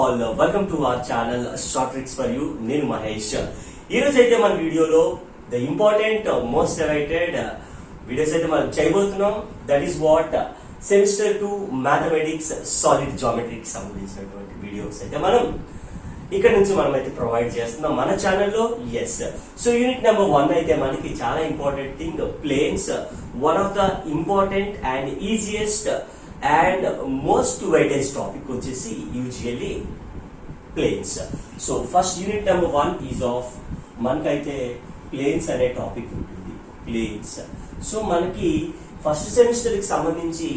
all, welcome to our channel Shorttricks for you. నేను మహేష్. ఈరోజు అయితే మన వీడియోలో the important most awaited videos అయితే మనం చేయబోతున్నాం. That is what semester 2 mathematics solid జామెట్రీకి సంబంధించినటువంటి వీడియోస్ అయితే మనం ఇక్కడ నుంచి మనం అయితే ప్రొవైడ్ చేస్తున్నాం మన ఛానల్లో. ఎస్, సో యూనిట్ నెంబర్ 1 అయితే మనకి చాలా important thing planes. One of the important and easiest and most weightage topic వచ్చేసి usually planes. So first unit number 1 is of మనకైతే ప్లేన్స్ అనే టాపిక్ ఉంటుంది. ప్లేన్స్. సో మనకి ఫస్ట్ సెమిస్టర్ కి సంబంధించి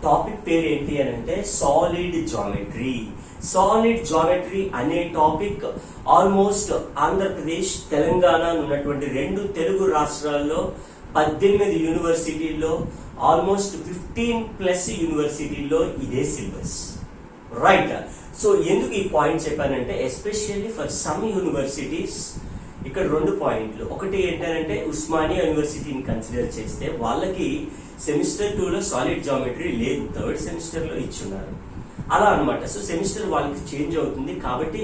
టాపిక్ పేరు ఏంటి అని అంటే సాలిడ్ జామెట్రీ. సాలిడ్ జామెట్రీ అనే టాపిక్ ఆల్మోస్ట్ ఆంధ్రప్రదేశ్, తెలంగాణ ఉన్నటువంటి 2 తెలుగు రాష్ట్రాల్లో 18 యూనివర్సిటీల్లో ఆల్మోస్ట్ 15+ యూనివర్సిటీల్లో ఇదే సిలబస్. రైట్. సో ఎందుకు ఈ పాయింట్ చెప్పానంటే ఎస్పెషల్లీ ఫర్ సమ్ యూనివర్సిటీస్ ఇక్కడ 2 పాయింట్లు. ఒకటి ఏంటంటే ఉస్మానియా యూనివర్సిటీని కన్సిడర్ చేస్తే వాళ్ళకి సెమిస్టర్ 2లో సాలిడ్ జామెట్రీ లేదు, 3rd సెమిస్టర్లో ఇచ్చున్నారు. అలా అనమాట. సో సెమిస్టర్ వాళ్ళకి చేంజ్ అవుతుంది. కాబట్టి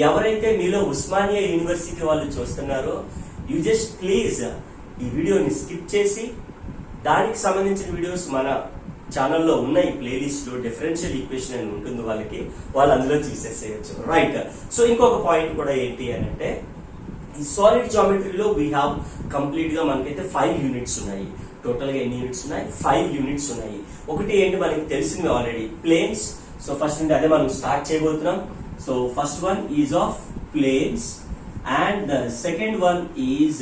ఎవరైతే మీలో ఉస్మానియా యూనివర్సిటీ వాళ్ళు చూస్తున్నారో యూ జస్ట్ ప్లీజ్ ఈ వీడియోని స్కిప్ చేసి దానికి సంబంధించిన వీడియోస్ మన ఛానల్లో ఉన్నాయి. ప్లేలిస్ట్ లో డిఫరెన్షియల్ ఈక్వేషన్ అని ఉంటుంది, వాళ్ళు అందులో చూసేసేయచ్చు. రైట్. సో ఇంకొక పాయింట్ కూడా ఏంటి అని అంటే ఈ సాలిడ్ జామెట్రీలో వీ హ్యావ్ కంప్లీట్ గా మనకైతే 5 యూనిట్స్ ఉన్నాయి. టోటల్ గా ఎన్ని యూనిట్స్ ఉన్నాయి? 5 యూనిట్స్ ఉన్నాయి. ఒకటి ఏంటి మనకి తెలిసింది ఆల్రెడీ, ప్లేన్స్. సో ఫస్ట్ అంటే అదే మనం స్టార్ట్ చేయబోతున్నాం. So first one is of planes and the second one is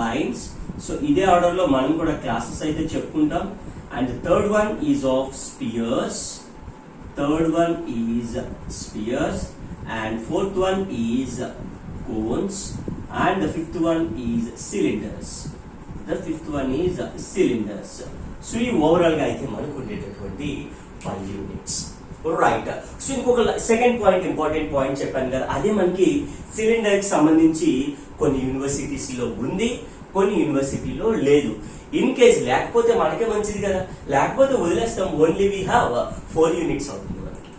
lines. So ఇదే ఆర్డర్ లో మనం కూడా క్లాసెస్ అయితే చెప్పుకుంటాం. And third one is of spheres. And fourth one is cones. And the fifth one is cylinders. So ఈ overall గా అయితే మనకు ఉండేటటువంటి 5 యూనిట్స్. రైట్. సో ఇంకొక సెకండ్ పాయింట్, ఇంపార్టెంట్ పాయింట్ చెప్పాను కదా, అదే మనకి సిలిండర్ కి సంబంధించి కొన్ని యూనివర్సిటీస్ లో ఉంది, కొన్ని యూనివర్సిటీలో లేదు. ఇన్ కేస్ లేకపోతే మనకే మంచిది కదా, లేకపోతే వదిలేస్తాం. ఓన్లీ వీ హ్యావ్ 4 యూనిట్స్ అవుతుంది మనకి.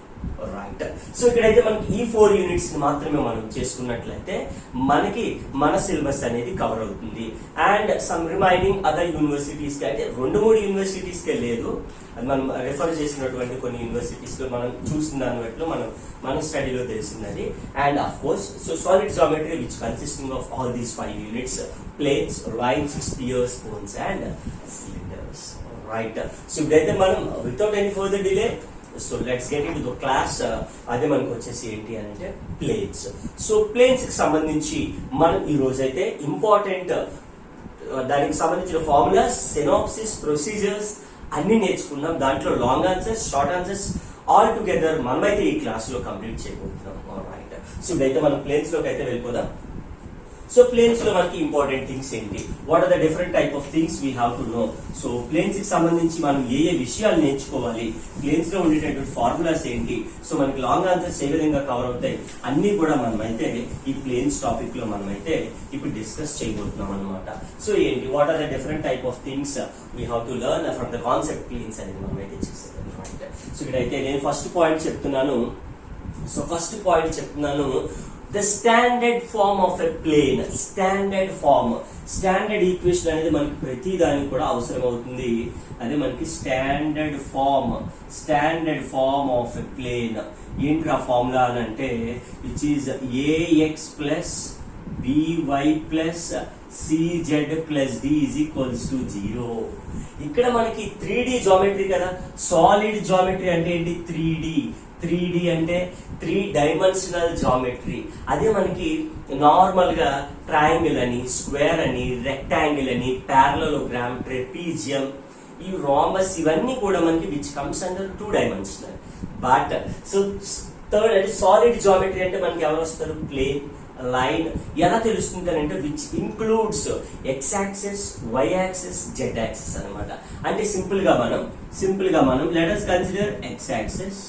రైట్. సో ఇక్కడైతే మనకి ఈ 4 యూనిట్స్ మాత్రమే మనం చేసుకున్నట్లయితే మనకి మన సిలబస్ అనేది కవర్ అవుతుంది. And some remaining other universities కి అయితే 2-3 యూనివర్సిటీస్ కే లేదు. అది మనం రెఫర్ చేసినటువంటి కొన్ని యూనివర్సిటీస్ లో మనం చూసిన దాన్ని బట్టి మన స్టడీలో తెలిసింది. And of course so solid geometry which consisting of all these 5 units, planes, lines, spheres, cones and cylinders. Right. So ఇప్పుడైతే మనం without any further delay so let's get into the class. అదే మనకు వచ్చేసి ఏంటి అని అంటే planes. So planes కి సంబంధించి మనం ఈ రోజు అయితే ఇంపార్టెంట్ దానికి సంబంధించిన ఫార్ములాస్, సినాప్సిస్, ప్రొసీజర్స్ అన్ని నేర్చుకున్నాం. దాంట్లో long answers, short answers all together మనమైతే ఈ క్లాస్ లో కంప్లీట్ చేయబోతున్నాం. రైట్. సో ఇప్పుడైతే మనం ప్లేన్స్ లోకి అయితే వెళ్ళిపోదాం. సో ప్లేన్స్ లో మనకి ఇంపార్టెంట్ థింగ్స్ ఏంటి, what are the different type of things we have to know. So planes కి సంబంధించి మనం ఏ విషయాలు నేర్చుకోవాలి, ప్లేన్స్ లో ఉండేటటువంటి ఫార్ములాస్ ఏంటి, సో మనకి లాంగ్ ఆన్సర్స్ ఏ విధంగా కవర్ అవుతాయి, అన్ని కూడా మనమైతే ఈ ప్లేన్స్ టాపిక్ లో మనమైతే ఇప్పుడు డిస్కస్ చేయబోతున్నాం అనమాట. సో ఏంటి, what are the different type of things we have to learn from the concept planes అనేది మనమైతే చూసేది అనమాట. సో ఇక్కడైతే నేను ఫస్ట్ పాయింట్ చెప్తున్నాను. The standard form of a plane. Standard equation అనేది మనకి ప్రతి దానికి కూడా అవసరం అవుతుంది. అదే మనకి standard form of a plane. ఏంటి ఆ ఫార్ములా అని అంటే which is ax plus by plus cz plus d is equals to 0. ఇక్కడ మనకి 3D జామెట్రీ కదా. సాలిడ్ జామెట్రీ అంటే ఏంటి? 3D అంటే 3 డైమెన్షనల్ జామెట్రీ. అదే మనకి నార్మల్ గా ట్రయాంగిల్ అని, స్క్వేర్ అని, రెక్టాంగిల్ అని, పారలలోగ్రామ్, ట్రెపీజియం, ఈ రాంబస్ ఇవన్నీ కూడా మనకి which comes under 2 dimensional. But so third అంటే సాలిడ్ జామెట్రీ అంటే మనకి ఎవరు వస్తారు? Plane, line. ఎలా తెలుస్తుంది అంటే which includes X axis, Y axis, Z axis అనమాట. అంటే సింపుల్ గా మనం let us consider X axis,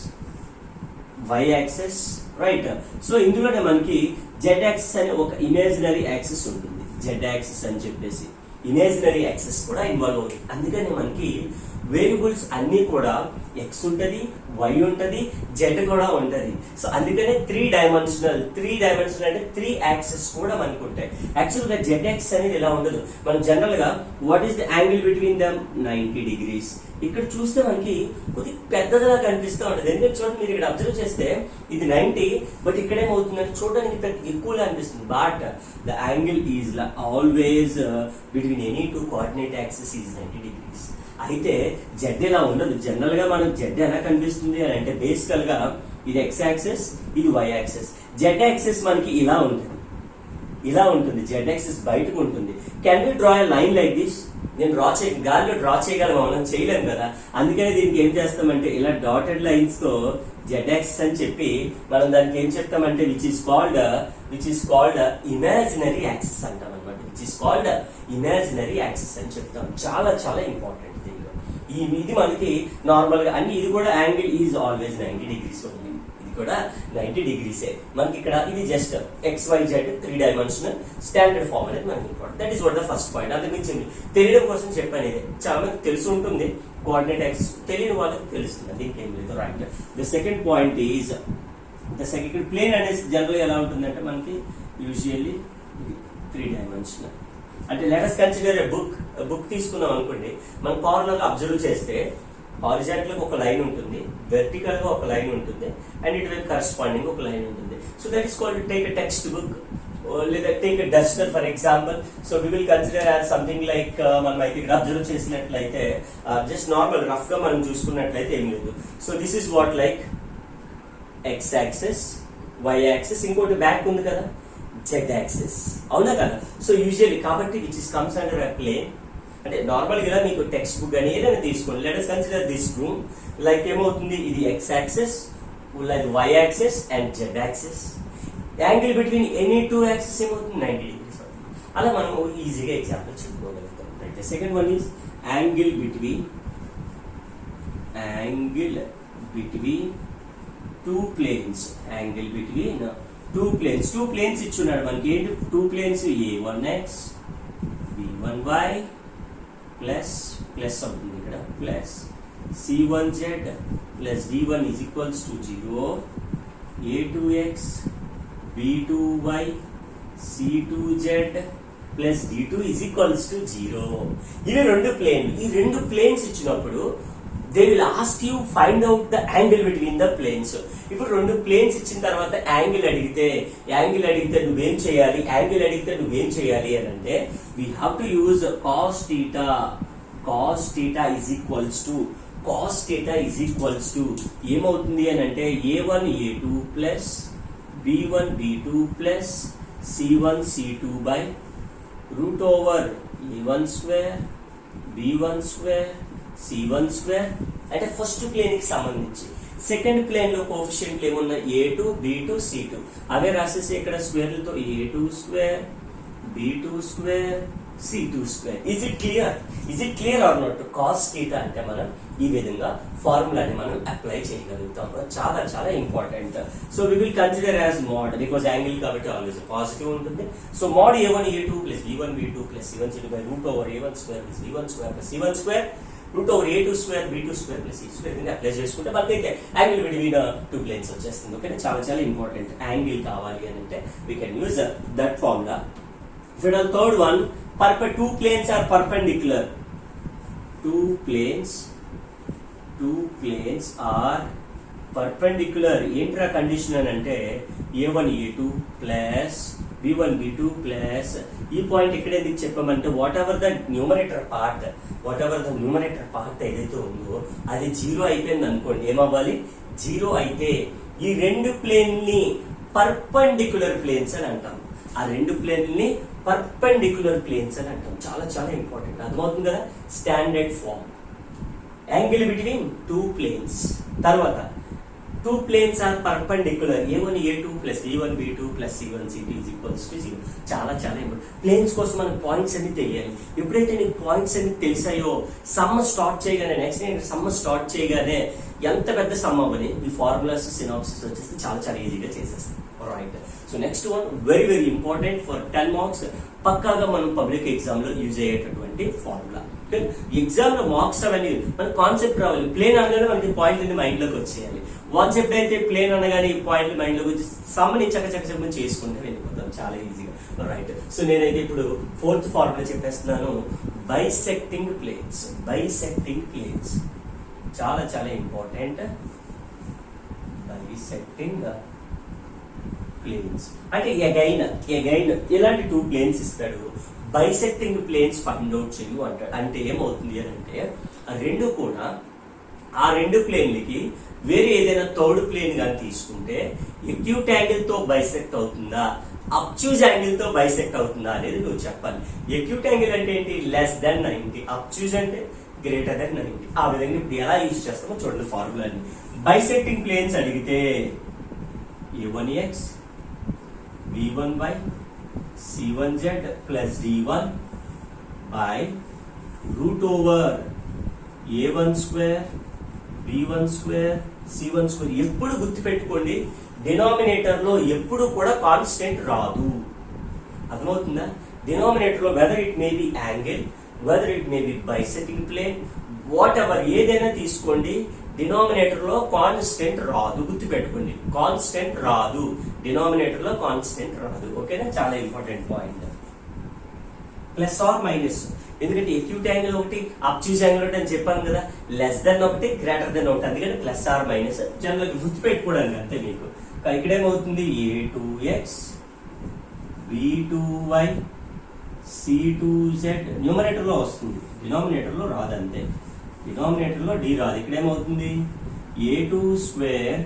Y axis. Right. So ఇందులోనే మనకి జెడ్ యాక్సిస్ అనే ఒక ఇమేజినరీ యాక్సిస్ ఉంటుంది. జెడ్ యాక్సిస్ అని చెప్పేసి ఇమేజినరీ యాక్సిస్ కూడా ఇన్వాల్వ్ అవుతుంది. అందుకని మనకి వేరియబుల్స్ అన్ని కూడా ఎక్స్ ఉంటది, వై ఉంటది, జెడ్ కూడా ఉంటది. సో అందుకనే త్రీ డైమెన్షనల్ అంటే 3 యాక్సెస్ కూడా మనకు ఉంటాయి. యాక్చువల్ గా జెడ్ ఎక్స్ అనేది ఇలా ఉండదు. మనం జనరల్ గా what is the angle between dum 90 degrees. ఇక్కడ చూస్తే మనకి కొద్దిగా పెద్దదిగా కనిపిస్తూ ఉంటుంది. ఎందుకంటే చూడండి, మీరు ఇక్కడ అబ్జర్వ్ చేస్తే ఇది 90, బట్ ఇక్కడ ఏమవుతుందంటే చూడడానికి పెద్ద ఎక్కువగా అనిపిస్తుంది. But the angle is always between any two coordinate access is 90 degrees. అయితే జెడ్ ఇలా ఉండదు. జనరల్ గా మనకు జెడ్ ఎలా కనిపిస్తుంది అని అంటే బేసికల్ గా ఇది ఎక్స్ యాక్సెస్, ఇది వై యాక్సెస్. జెడ్ యాక్సెస్ మనకి ఇలా ఉంటుంది, జెడ్ యాక్సెస్ బయటకు ఉంటుంది. Can we draw a line like this? నేను గాలిలో డ్రా చేయగలము, మనం చేయలేము కదా. అందుకని దీనికి ఏం చేస్తామంటే ఇలా డాటెడ్ లైన్స్ తో జెడ్ యాక్సెస్ అని చెప్పి మనం దానికి ఏం చెప్తామంటే which is called imaginary axis అంటాం అనమాట. Which is called imaginary axis అని చెప్తాం. చాలా చాలా ఇంపార్టెంట్ దీనిలో. ఇది మనకి నార్మల్ గా అన్ని, ఇది కూడా యాంగిల్ ఈజ్ ఆల్వేస్ 90 degrees ఉంది. ఇది కూడా 90 degrees. మనకి ఇక్కడ ఇది just XYZ 3 dimensional standard form అనేది మనకి important. That is what the first point. అందుకు తెలియడం కోసం చెప్పాను. ఇది చాలా మంది తెలిసి ఉంటుంది, కోఆర్డినేట్ యాక్సెస్ తెలియని వాళ్ళకి తెలుస్తుంది, దీనికి ఏం లేదు. Right. The second point is the second plane అనేది జనరల్ ఎలా ఉంటుందంటే మనకి యూజువల్లీ 3 dimensional. అంటే let us consider a book తీసుకున్నాం అనుకోండి. మనం కార్నర్ అబ్జర్వ్ చేస్తే హారిజాంటల్ గా ఒక లైన్ ఉంటుంది, వెర్టికల్ గా ఒక లైన్ ఉంటుంది, అండ్ ఇటువైపు కరెస్పాండింగ్ ఒక లైన్ ఉంటుంది. So that is called take a textbook లేదా take a duster for example. So we will consider as something like మనం అయితే ఇక్కడ అబ్జర్వ్ చేసినట్లయితే జస్ట్ నార్మల్ రఫ్ గా మనం చూసుకున్నట్లయితే ఏం లేదు. So this is what like X axes, Y axes, ఇంకోటి బ్యాక్ ఉంది కదా జెడ్ యాక్సెస్, అవునా కదా. సో యూజువల్లీ కాబట్టి which is comes under a plane. అంటే నార్మల్ గా మీకు టెక్స్ట్ బుక్ అని ఏదైనా తీసుకోండి. Let us consider this room. Like ఏమవుతుంది, ఇది X axes, Y axes and Z axes. Angle between any two axes ఏమవుతుంది 90 degrees. అలా మనం ఈజీగా ఎగ్జాంపుల్ చెప్పుకోగలుగుతాం. Right. Second one is angle between two planes. Angle between two planes ఇచ్చున్నాడు మనకి. ఏంటి two planes? A1x B1y plus అవుతుంది ఇక్కడ, plus C1z plus D1 is equals to 0, A2x B2y C2z plus D2 is equals to 0. ఇవి రెండు planes ఇచ్చినప్పుడు they will ask you find out the angle between the planes. ఇప్పుడు రెండు planes ఇచ్చిన తర్వాత angle అడిగితే నువ్వేం చేయాలి, అని అంటే we have to use cos theta is equals to ఏమవుతుంది అని అంటే A1 A2 plus B1 B2 plus C1 C2 by root over A1 square B1 square C1 square. అంటే ఫస్ట్ ప్లేన్ కి సంబంధించి. సెకండ్ ప్లేన్ లో కోఎఫిషియంట్లు ఏమున్నా A2 B2 C2 అవే రాసేసి ఇక్కడ స్క్వేర్లతో A2 square B2 square C2 square. Is it clear or not? cos theta అంటే మనం ఈ విధంగా ఫార్ములాని మనం అప్లై చేయగలుగుతాం. చాలా చాలా important. So we will consider as mod because angle కాబట్టి ఆల్వేస్ పాజిటివ్ ఉంటుంది. So mod A1 A2 plus B1 B2 plus C1 C2 by root over A1 square plus B1 square plus C1 square root over A2 square B2 square plus C square ని apply చేసుకుంటే మనకైతే angle between two planes వచ్చేస్తుంది. Okay, చాలా చాలా important. Angle కావాలి అని అంటే we can use that formula. Third one, two planes are perpendicular. Two planes are perpendicular. ఏంట్రా కండిషన్ అని అంటే A1 A2 plus B1 B2 plus ఈ పాయింట్ ఇక్కడ ఎందుకు చెప్పామంటే whatever the numerator part ఏదైతే ఉందో అది 0 అయిపోయింది అనుకోండి. ఏమవ్వాలి? 0 అయితే ఈ రెండు ప్లేన్ ని పర్పెండిక్యులర్ ప్లేన్స్ అని అంటాం. ఆ రెండు ప్లేన్ ని పర్పెండిక్యులర్ ప్లేన్స్ అని అంటాం. చాలా చాలా ఇంపార్టెంట్. అర్థమవుతుంది కదా? Standard form angle between two planes. తర్వాత two planes are perpendicular. A1 A2 plus B1 B2 plus C1 C2 is equals to 0. చాలా చాలా ఇంపార్టెంట్. ప్లేన్స్ కోసం మనకు పాయింట్స్ అన్ని తెలియాలి. ఎప్పుడైతే నీకు పాయింట్స్ అన్ని తెలిసాయో సమ్ స్టార్ట్ చేయగానే ఎంత పెద్ద సమ్ అవ్వని ఈ ఫార్ములాస్ సినాప్సిస్ వచ్చేస్తే చాలా చాలా ఈజీగా చేసేస్తాం. Right. So next one very very important for 10 marks. పక్కాగా మనం పబ్లిక్ ఎగ్జామ్ లో యూజ్ అయ్యేటటువంటి ఫార్ములా. ఎగ్జామ్ లో మార్క్స్ అవన్నీ మనకి కాన్సెప్ట్ రావాలి. ప్లేన్ అనగానే మనకి పాయింట్ అన్ని మైండ్ లోకి వచ్చేయాలి. వన్స్ ఎప్పుడైతే ప్లేన్ అనగానే ఈ పాయింట్ మైండ్ లోకి వచ్చి సమ్మని చక్క చేసుకుంటే వెళ్ళిపోతాం చాలా ఈజీగా. రైట్, సో నేనైతే ఇప్పుడు 4th ఫార్ములా చెప్పేస్తున్నాను. Bisecting planes. బైసెక్టింగ్ ప్లేన్స్ చాలా చాలా ఇంపార్టెంట్. బైసెక్టింగ్ ప్లేన్స్ అంటే అగైన్ ఇలాంటి 2 ప్లేన్స్ ఇస్తాడు. బైసెక్టింగ్ ప్లేన్స్ ఫైండ్ అవుట్ చెయ్యు అంటాడు. అంటే ఏమవుతుంది అని అంటే ఆ రెండు ప్లేన్లకి వేరే ఏదైనా థర్డ్ ప్లేన్ కానీ తీసుకుంటే ఎక్యూట్ యాంగిల్ తో బైసెక్ట్ అవుతుందా, అబ్ట్యూజ్ యాంగిల్ తో బైసెక్ట్ అవుతుందా అనేది నువ్వు చెప్పాలి. ఎక్యూట్ యాంగిల్ అంటే ఏంటి? <90. అబ్ట్యూజ్ అంటే greater 90. ఆ విధంగా ఇప్పుడు ఎలా యూజ్ చేస్తామో చూడండి ఫార్ములాని. బైసెక్టింగ్ ప్లేన్స్ అడిగితే a1x b1y c1z plus d1 by root over a1 square b1 square c1 square. ఎప్పుడు గుర్తుపెట్టుకోండి, డినామినేటర్ లో ఎప్పుడు కూడా కాన్స్టెంట్ రాదు. అర్థమవుతుందా? డినామినేటర్ లో whether it may be angle, whether it may be bisecting plane, whatever ఏదైనా తీసుకోండి, డినామినేటర్ లో కాన్స్టెంట్ రాదు. గుర్తుపెట్టుకోండి, కాన్స్టెంట్ రాదు, డినామినేటర్ లో కాన్స్టెంట్ రాదు. ఓకేనా? చాలా important point. Plus or minus, ఎందుకంటే ఎక్యూట్ యాంగిల్ ఒకటి, అబ్ట్యూజ్ యాంగిల్ ఒకటి అని చెప్పాను కదా, లెస్ దెన్ ఒకటి, గ్రేటర్ దెన్ ఒకటి, అందుకని ప్లస్ ఆర్ మైనస్ జనరల్ గుర్తుపెట్టుకోవడానికి అంతే మీకు. ఇక్కడేమవుతుంది? a2x b2y c2z న్యూమరేటర్ లో వస్తుంది, డినామినేటర్ లో రాదు అంతే. డినామినేటర్ లో డి రాదు. ఇక్కడేమవుతుంది? a2 square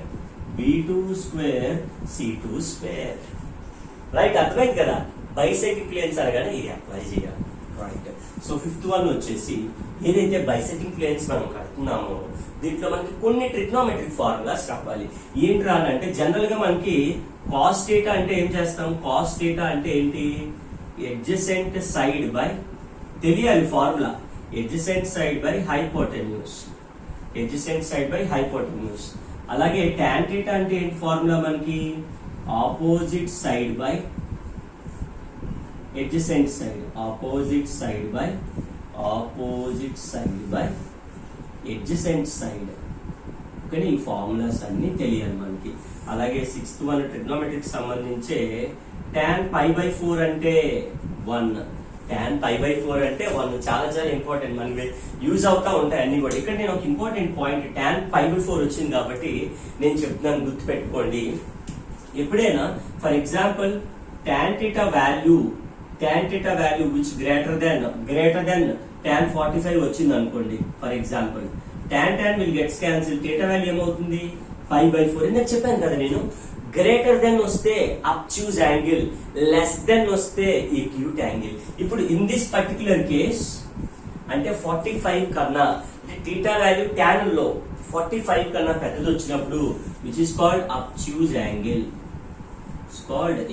b2 square c2 square. Right, అర్థమైంది కదా? బైసెక్టింగ్ ప్లేన్స్ అనగానే ఇది అప్లై చేయాలి. రైట్, సో 5th వన్ వచ్చేసి ఏదైతే బైసెక్టింగ్ ప్లేన్స్ మనం కడుతున్నామో దీంట్లో మనకి కొన్ని ట్రిగ్నోమెట్రిక్ ఫార్ములాస్ రావాలి. ఏంటి రానంటే జనరల్ గా మనకి కాస్ థీటా అంటే ఏం చేస్తాం? కాస్ థీటా అంటే ఏంటి? ఎడ్జసెంట్ సైడ్ బై, తెలియాలి formula, adjacent side by hypotenuse. Adjacent side by hypotenuse. అలాగే టాన్ థీటా అంటే ఏంటి ఫార్ములా మనకి? Opposite side by adjacent side, opposite side by adjacent side. కానీ ఈ ఫార్ములాస్ అన్ని తెలియాలి మనకి. అలాగే 6th వన్ ట్రిగ్నోమెట్రిక్ సంబంధించే tan π/4 అంటే 1, tan π/4 అంటే 1. చాలా చాలా ఇంపార్టెంట్, మనకి యూజ్ అవుతా ఉంటాయి అన్ని కూడా. ఇక్కడ నేను ఒక ఇంపార్టెంట్ పాయింట్, tan π/4 వచ్చింది కాబట్టి నేను చెప్తున్నాను, గుర్తుపెట్టుకోండి. ఎప్పుడైనా for example tan θ value which greater than tan 45 వచ్చింది అనుకోండి. For example tan will gets cancelled, θ value ఏమవుతుంది? π/4. నేను చెప్పాను కదా నేను, గ్రేటర్ దెన్ వస్తే అబ్ట్యూజ్ యాంగిల్, లెస్ దెన్ వస్తే ఎక్యూట్ యాంగిల్. ఇప్పుడు ఇన్ దిస్ పర్టికులర్ కేస్ అంటే 45 కన్నా అంటే θ వాల్యూ tan లో 45 కన్నా పెద్దది వచ్చినప్పుడు which is called obtuse angle.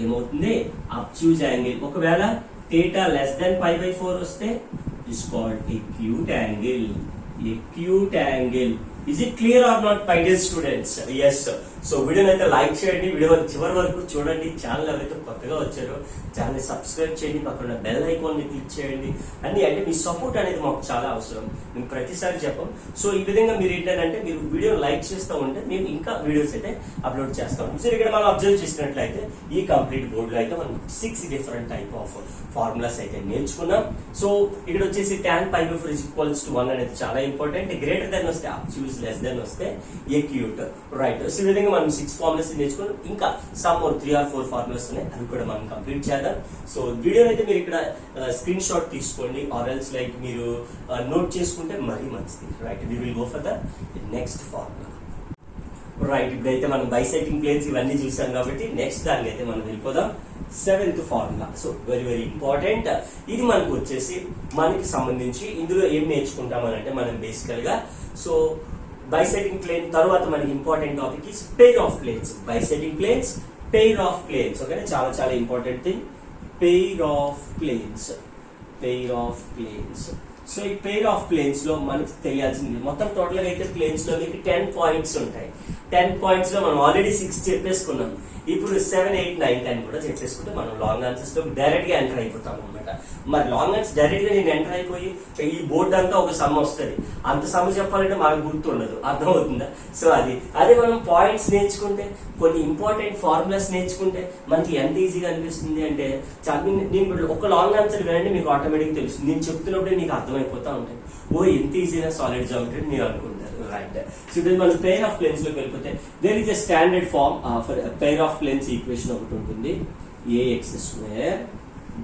ఏమవుతుంది? Obtuse angle. ఒకవేళ θ లెస్ దెన్ π/4 వస్తే is called acute angle. Is it clear or not, my dear students? Yes. So వీడియోని అయితే లైక్ చేయండి, వీడియో చివరి వరకు చూడండి. ఛానల్ ఎవరైతే కొత్తగా వచ్చారో ఛానల్ సబ్స్క్రైబ్ చేయండి, పక్కన బెల్ ఐకాన్ ని క్లిక్ చేయండి. అన్ని అంటే మీ సపోర్ట్ అనేది మాకు చాలా అవసరం, మేము ప్రతిసారి చెప్పాం. సో ఈ విధంగా మీరు ఏంటంటే మీరు వీడియో లైక్ చేస్తూ ఉంటే మేము ఇంకా వీడియోస్ అయితే అప్లోడ్ చేస్తాం. సో ఇక్కడ మనం అబ్జర్వ్ చేసినట్లయితే ఈ కంప్లీట్ బోర్డులో అయితే మనం 6 డిఫరెంట్ టైప్ ఆఫ్ ఫార్ములాస్ అయితే నేర్చుకున్నాం. సో ఇక్కడ వచ్చేసి tan π/4 = 1 అనేది చాలా ఇంపార్టెంట్. గ్రేటర్ దెన్ వస్తే అబ్ట్యూజ్, లెస్ దెన్ వస్తే ఎక్యూట్. రైట్, సో ఈ విధంగా మనం 6 ఫార్ములాస్ నేర్చుకున్నాం. ఇంకా సమ్ 3 or 4 ఫార్ములాస్ ఉన్నాయి, అవి కూడా మనం కంప్లీట్ చేద్దాం. సో వీడియో అయితే మీరు ఇక్కడ స్క్రీన్ షాట్ తీసుకోండి, ఆర్ ఎల్స్ లైక్ మీరు నోట్ చేసుకుంటే మరీ మంచిది. Right, we will go for the next formula. Right, ఇప్పుడైతే మనం బైసెక్టింగ్ ప్లేన్స్ ఇవన్నీ చూసాం కాబట్టి నెక్స్ట్ దానికి అయితే మనం వెళ్ళిపోదాం. 7th formula. So very important. ఇది మనకు వచ్చేసి మనకి సంబంధించి ఇందులో ఏం నేర్చుకుంటామని అంటే మనం బేసికల్ గా సో బైసెక్టింగ్ ప్లేన్ తర్వాత మనకి important topic is pair of planes. Bisecting planes, pair of planes. Okay, చాలా చాలా important thing, pair of planes. So ఈ పెయిర్ ఆఫ్ ప్లేన్స్ లో మనకి తెలియాల్సింది మొత్తం టోటల్ గా అయితే ప్లేన్స్ లో మీకు 10 పాయింట్స్ ఉంటాయి. 10 పాయింట్స్ లో మనం ఆల్రెడీ 6 చెప్పేసుకున్నాం. ఇప్పుడు 7, 8, 9, 10 కూడా చెప్పేసుకుంటే మనం లాంగ్ ఆన్సర్స్ లో డైరెక్ట్ గా ఎంటర్ అయిపోతాం అనమాట. మరి లాంగ్ ఆన్సర్స్ డైరెక్ట్ గా నేను ఎంటర్ అయిపోయి ఈ బోర్డు అంతా ఒక సమ్ వస్తుంది, అంత సమ్ చెప్పాలంటే మనకు గుర్తుండదు, అర్థమవుతుందా? సో అదే మనం పాయింట్స్ నేర్చుకుంటే, కొన్ని ఇంపార్టెంట్ ఫార్ములాస్ నేర్చుకుంటే మనకి ఎంత ఈజీగా అనిపిస్తుంది అంటే నేను ఒక లాంగ్ ఆన్సర్ వినండి, మీకు ఆటోమేటిక్ తెలుస్తుంది. నేను చెప్తున్నప్పుడే నీకు అర్థమైపోతా ఉంటాయి, ఓ ఎంత ఈజీగా సాలిడ్ జామెట్రీ మీరు అనుకుంటారు. రైట్. సో ఇప్పుడు మనం పెయిర్ ఆఫ్ ప్లేన్స్ లోకి వెళ్ళిపోతే there is a standard form for pair of planes equation ఒకటి ఉంటుంది. ax²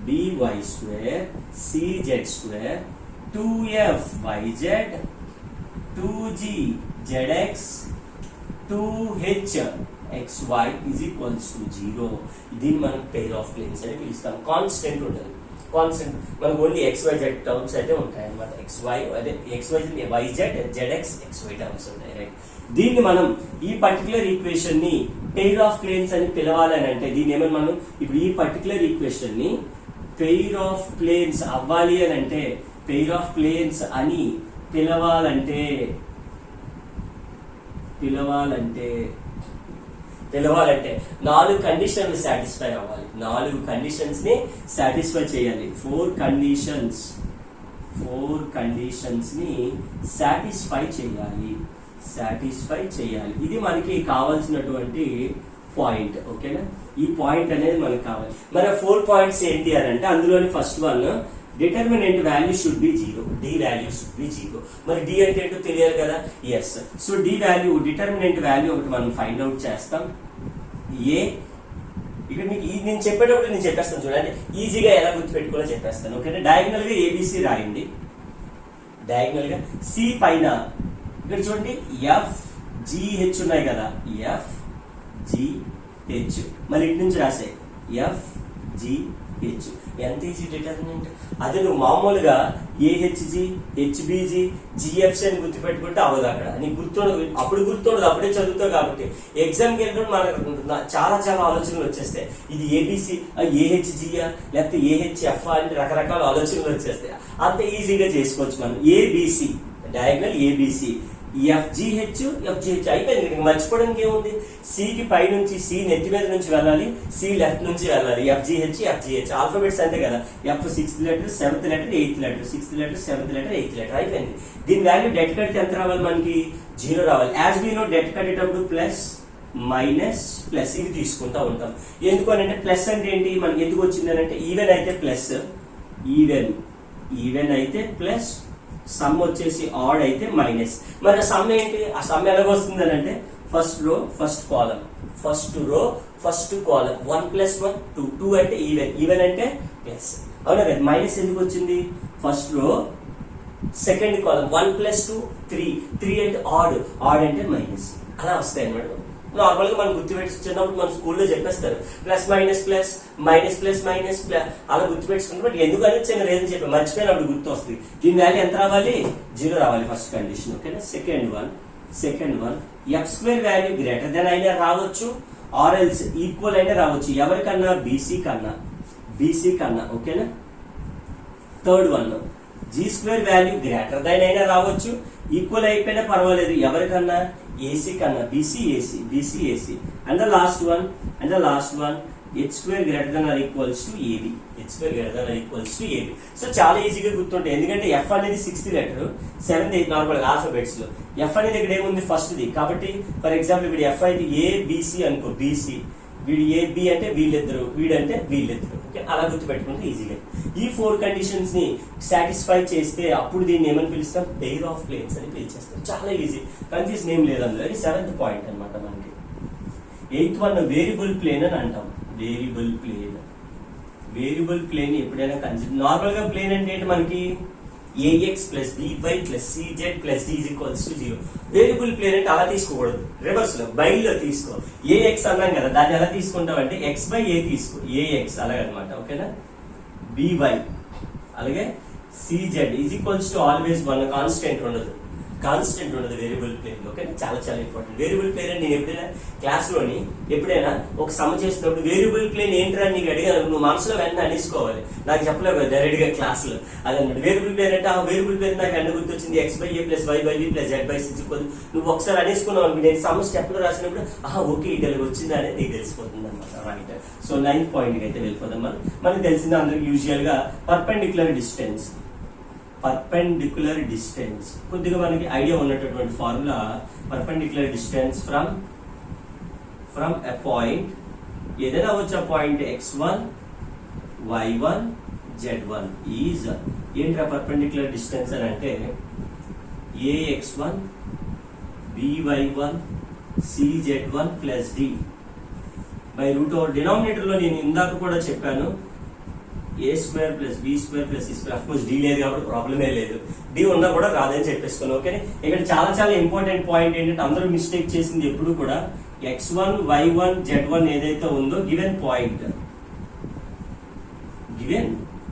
by² cz² 2fyz 2gzx 2hxy is equals to 0. దీన్ని మనం పెయిర్ ఆఫ్ ప్లేన్స్ అని పిలుస్తాం. కాన్స్టెంట్ ఉండదు, కాన్స్టెంట్ మనకు ఓన్లీ XYZ టర్మ్స్ అయితే ఉంటాయి అనమాట. XYZ ZX XY టర్మ్స్ ఉంటాయి. రైట్. దీన్ని మనం ఈ పర్టికులర్ ఈక్వేషన్ ని పెయిర్ ఆఫ్ ప్లేన్స్ అని పిలవాలని అంటే దీన్ని ఏమని మనం ఇప్పుడు ఈ పర్టికులర్ ఈక్వేషన్ ని పెయిర్ ఆఫ్ ప్లేన్స్ అవ్వాలి అని అంటే, పెయిర్ ఆఫ్ ప్లేన్స్ అని పిలవాలంటే 4 కండిషన్లు సాటిస్ఫై అవ్వాలి. 4 కండిషన్స్ ని సాటిస్ఫై చేయాలి. 4 కండిషన్స్ ని సాటిస్ఫై చేయాలి. ఇది మనకి కావాల్సినటువంటి పాయింట్. ఓకేనా? ఈ పాయింట్ అనేది మనకు కావాలి. మరి 4 పాయింట్స్ ఏంటి అని అంటే అందులోని first one determinant value should be 0. D value should be 0. మరి డి అంటే ఏంటో తెలియాలి కదా. Yes. So D value, determinant value ఒకటి మనం ఫైండ్ అవుట్ చేస్తాం. ఇక్కడ మీకు నేను చెప్పేటప్పుడు నేను చెప్పేస్తాను చూడండి, ఈజీగా ఎలా గుర్తుపెట్టుకోవాలో చెప్పేస్తాను. ఓకేనా? డయాగ్నల్ గా ఏబిసి రాయండి. డయాగ్నల్ గా సి పైన ఇక్కడ చూడండి FGH ఉన్నాయి కదా, FGH. మరి ఇటు నుంచి రాసే FGH. ఎంత ఈజీ డిటర్మినెంట్. అదే నువ్వు మామూలుగా AHG HBG GFC అని గుర్తుపెట్టుకుంటే అవ్వదు. అక్కడ నీకు గుర్తుండదు, అప్పుడే చదువుతావు కాబట్టి ఎగ్జామ్కి వెళ్ళినప్పుడు మనకు చాలా ఆలోచనలు వచ్చేస్తాయి. ఇది ABC AHGయా లేకపోతే AHF అని రకరకాల ఆలోచనలు వచ్చేస్తాయి. అంత ఈజీగా చేసుకోవచ్చు మనం. ABC డయాగ్నల్ ABC FGH అయిపోయింది. మర్చిపోవడానికి ఏముంది? సికి పై నుంచి, సి నెత్తి మీద నుంచి వెళ్ళాలి, సి లెఫ్ట్ నుంచి వెళ్ళాలి. FGH ఆల్ఫాబెట్స్ అంతే కదా. F 6th letter, 7th letter, 8th letter, 6th letter, 7th letter, 8th letter అయిపోయింది. దీని వాల్యూ డెట్ కడితే ఎంత రావాలి? మనకి 0 రావాలి. యాజ్ వీ నో డెట్ కట్టేటప్పుడు ప్లస్ మైనస్ ప్లస్ ఇవి తీసుకుంటా ఉంటాం. ఎందుకు అని అంటే ప్లస్ అంటే ఏంటి మనకి ఎందుకు వచ్చింది అని అంటే ఈవెన్ అయితే ప్లస్, ఈవెన్ అయితే ప్లస్, సమ్ వచ్చేసి ఆడ్ అయితే మైనస్. మరి ఆ సమ్ ఏంటి? ఆ సమ్ ఎలాగ వస్తుంది అని అంటే ఫస్ట్ రో ఫస్ట్ కాలం 1 + 1 2 అంటే ఈవెన్ అంటే ప్లస్. అవునా కదా? మైనస్ ఎందుకు వచ్చింది? ఫస్ట్ రో సెకండ్ కాలం 1 + 2 3 అంటే ఆడ్ అంటే మైనస్. అలా వస్తాయి అన్నమాట. నార్మల్ గా మనం గుర్తుపెట్టుకున్నప్పుడు మన స్కూల్లో చెప్పేస్తారు plus minus plus minus plus minus అలా గుర్తుపెట్టుకుంటారు. బట్ ఎందుకని చిన్న రీజన్ చెప్పి మర్చిపోయినప్పుడు గుర్తు వస్తుంది. దీని వాల్యూ ఎంత రావాలి? 0 రావాలి ఫస్ట్ కండిషన్. ఓకేనా? Second one F² value greater than అయినా రావచ్చు, ఆర్ ఎల్స్ ఈక్వల్ అయినా రావచ్చు. ఎవరికన్నా? BC కన్నా. ఓకేనా? Third one G² value greater than అయినా రావచ్చు, ఈక్వల్ అయిపోయినా పర్వాలేదు. ఎవరికన్నా? AC కన్నా. BC AC. And the last one H² greater than or equals to AB. So చాలా ఈజీగా గుర్తుంటాయి. ఎందుకంటే F అనేది 6th letter, 7th 8th normal alphabets లో F అనేది ఇక్కడ ఏముంది? ఫస్ట్ది. కాబట్టి ఫర్ ఎగ్జాంపుల్ వీడి F అయితే ABC అనుకో, BC. వీడు AB అంటే వీళ్ళిద్దరు, వీడంటే వీళ్ళిద్దరు. ఓకే, అలా గుర్తుపెట్టుకుంటే ఈజీగా. ఈ 4 కండిషన్స్ ని సాటిస్ఫై చేస్తే అప్పుడు దీన్ని ఏమని పిలుస్తాం? పెయిర్ ఆఫ్ ప్లేన్స్ అని పిలిచేస్తాం. చాలా ఈజీ, కన్ఫ్యూజన్ ఏం లేదు అందులో. అది 7th పాయింట్ అనమాట మనకి. 8th వన్ వేరియబుల్ ప్లేన్ అని అంటాం. వేరియబుల్ ప్లేన్ ఎప్పుడైనా కన్సిడర్. నార్మల్ గా ప్లేన్ అంటే ఏంటి మనకి? AX + BY + CZ + D = 0. Variable plane అంటే అలా తీసుకోకూడదు, రివర్స్ లో బైలో తీసుకో. AX అన్నాం కదా, దాన్ని ఎలా తీసుకుంటాం అంటే X/A తీసుకో. AX అలాగనమాట. ఓకేనా? BY అలాగే CZ = ఆల్వేస్ 1, కాన్స్టెంట్ ఉండదు. కాన్స్టెంట్ ఉండదు వేరియబుల్ ప్లేన్. ఓకే, చాలా చాలా ఇంపార్టెంట్. వేరియబుల్ ప్లేన్ అని నేను ఎప్పుడైనా క్లాస్లోని ఎప్పుడైనా ఒక సమ చేసినప్పుడు వేరియబుల్ ప్లేన్ ఏంటని నీకు అడిగాను, నువ్వు మనసులో వెంటనే అనేసుకోవాలి, నాకు చెప్పలేవు డైరెక్ట్ గా క్లాసులో. అదన్నమాట వేరియబుల్ ప్లేన్ అంటే ఆ వేరియబుల్ ప్లేన్ నాకు వెంట గుర్తొచ్చింది x/a + y/b + z/c. నువ్వు ఒకసారి అనేసుకున్నావు, నేను సమ స్టెప్ లో రాసినప్పుడు ఓకే ఇటు వచ్చిందా అనేది నీకు తెలిసిపోతుంది అనమాట. రైట్, సో 9th పాయింట్ అయితే వెళ్ళిపోదాం. మనకి తెలిసింది అందరికి యూజువల్ గా పర్పెండిక్యులర్ డిస్టెన్స్ కొద్దిగా మనకి ఐడియా ఉన్నటువంటి formula. Perpendicular distance from a point, ఏదైనా వచ్చే point x1 y1 z1 is ఏంట్రా పర్పెండిక్యులర్ డిస్టెన్స్ అని అంటే ax1 by1 cz1 + d by √. Denominator లో నేను ఇందాక కూడా చెప్పాను a² + b² + c². Of course d లేదు కాబట్టి ప్రాబ్లమే లేదు, d ఉన్నా కూడా రాదని చెప్పేసుకున్నాను. ఓకే, ఇక్కడ చాలా చాలా ఇంపార్టెంట్ పాయింట్ ఏంటంటే అందరూ మిస్టేక్ చేసింది ఎప్పుడు కూడా x1 y1 z1 ఏదైతే ఉందో గివెన్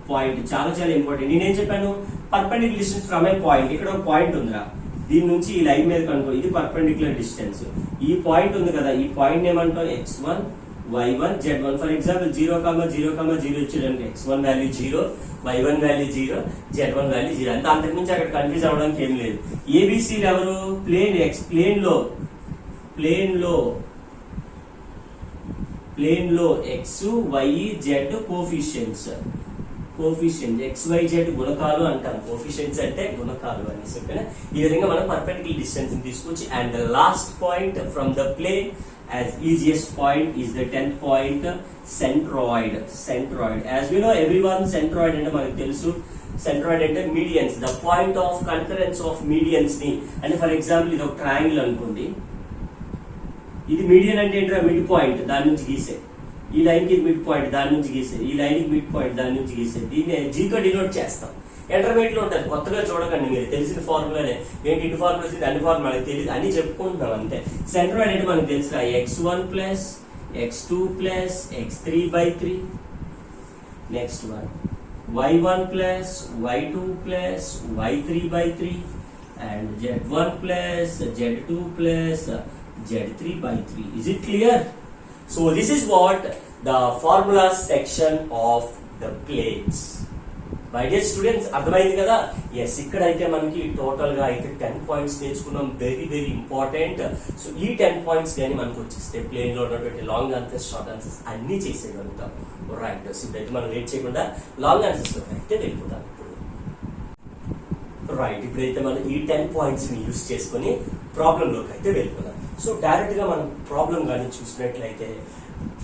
పాయింట్ చాలా చాలా ఇంపార్టెంట్. నేనేం చెప్పాను, perpendicular distance from A point. ఇక్కడ ఒక పాయింట్ ఉందిరా, దీని నుంచి ఈ లైన్ మీద కనుక్కో, ఇది పర్పెండిక్యులర్ డిస్టెన్స్. ఈ పాయింట్ ఉంది కదా, ఈ పాయింట్ ఏమంటాం x1 y1 z1. For example 0, 0, 0 ఇచ్చేదానికి x1 value 0, y1 value 0, z1 value 0. అంటే అంతకుమించి అక్కడ కన్ఫ్యూజ్ అవ్వడానికి ఏం లేదు. ఏబిసిలు ఎవరు, ప్లేన్ లో x y z coefficients x y z గుణకాలు అంటాం. కోఫిషియన్స్ అంటే గుణకాలు అనేసి. ఈ విధంగా మనం పర్పెండిక్యులర్ డిస్టెన్స్ తీసుకొచ్చి, and last point from the plane as easiest point is the 10th point, centroid. As we know everyone, centroid అంటే మనకు తెలుసు. సెంట్రాయిడ్ అంటే medians, the point of concurrence of medians ని. అంటే ఫర్ ఎగ్జాంపుల్ ఇది ఒక triangle అనుకోండి, ఇది మీడియన్ అంటే ఏంటంటే మిడ్ పాయింట్, దాని నుంచి గీసే. ఈ లైన్ కి మిడ్ పాయింట్, దాని నుంచి గీసే. ఈ లైన్ కి మిడ్ పాయింట్, దాని నుంచి గీసే. దీన్ని జీతో డినోట్ చేస్తాం. ఇంటర్మీడియట్ లో ఉంటుంది, కొత్తగా చూడకండి, మీరు తెలిసిన ఫార్ములానే. ఏంటి ఇటు ఫార్ములా వచ్చింది, అన్ని ఫార్ములా మనకు తెలియదు, అన్ని చెప్పుకుంటున్నాం అంతే. సెంట్రాయిడ్ అంటే మనకు తెలుసు x1 + x2 + x3/3. Next one y1 + y2 + y3/3 and z1 + z2 + z3/3. Is it clear? So this is what the formula section of the planes. My dear students, అర్థమైంది కదా? ఎస్, ఇక్కడైతే మనకి టోటల్ గా అయితే 10 points నేర్చుకున్నాం. Very very important. So ఈ 10 points కానీ మనకు వచ్చేస్తే ప్లేన్ లో ఉన్నటువంటి లాంగ్ ఆన్సర్స్, షార్ట్ ఆన్సర్స్ అన్ని చేసేయగలుగుతాం. రైట్, సో ఇప్పుడైతే మనం వెయిట్ చేయకుండా లాంగ్ ఆన్సర్స్ లో అయితే వెళ్ళిపోతాం. రైట్, ఇప్పుడైతే మనం ఈ 10 పాయింట్స్ ని యూస్ చేసుకుని ప్రాబ్లం లోకి అయితే వెళ్ళిపోతాం. సో డైరెక్ట్ గా మనం ప్రాబ్లం కానీ చూసినట్లయితే,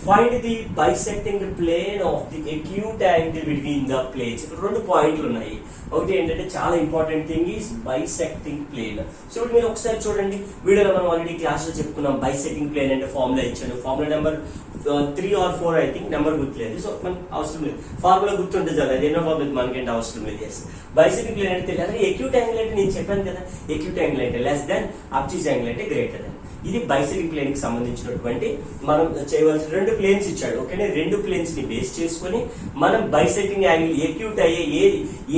find the bisecting plane of the acute angle between the planes. ఇక్కడ 2 పాయింట్లు ఉన్నాయి. ఒకటి ఏంటంటే చాలా important thing is bisecting plane. So ఇప్పుడు మీరు ఒకసారి చూడండి, వీడియోలో మనం ఆల్రెడీ క్లాస్ లో చెప్పుకున్నాం. బైసెక్టింగ్ ప్లేన్ అంటే ఫార్ములా ఇచ్చాను, formula number 3 or 4 I think, number గుర్తులేదు. సో మనకు అవసరం లేదు, ఫార్ములా గుర్తుంటే చాలు, అది ఎన్నో ఫార్ములా మనకేంటి అవసరం లేదు. ఎస్, బైసెక్టింగ్ ప్లేన్ అంటే తెలియదు. ఎక్యూట్ యాంగిల్ అంటే నేను చెప్పాను కదా, ఎక్యూట్ యాంగిల్ అంటే లెస్ దెన్, అబ్ట్యూస్ యాంగిల్ అంటే గ్రేటర్ దెన్. ఇది బైసెక్టింగ్ ప్లేన్ కి సంబంధించినటువంటి మనం చేయవలసిన 2 ప్లేన్స్ ఇచ్చాడు. ఓకేనే, 2 ప్లేన్స్ ని బేస్ చేసుకుని మనం బైసెక్టింగ్ యాంగిల్ ఎక్యూట్ అయ్యే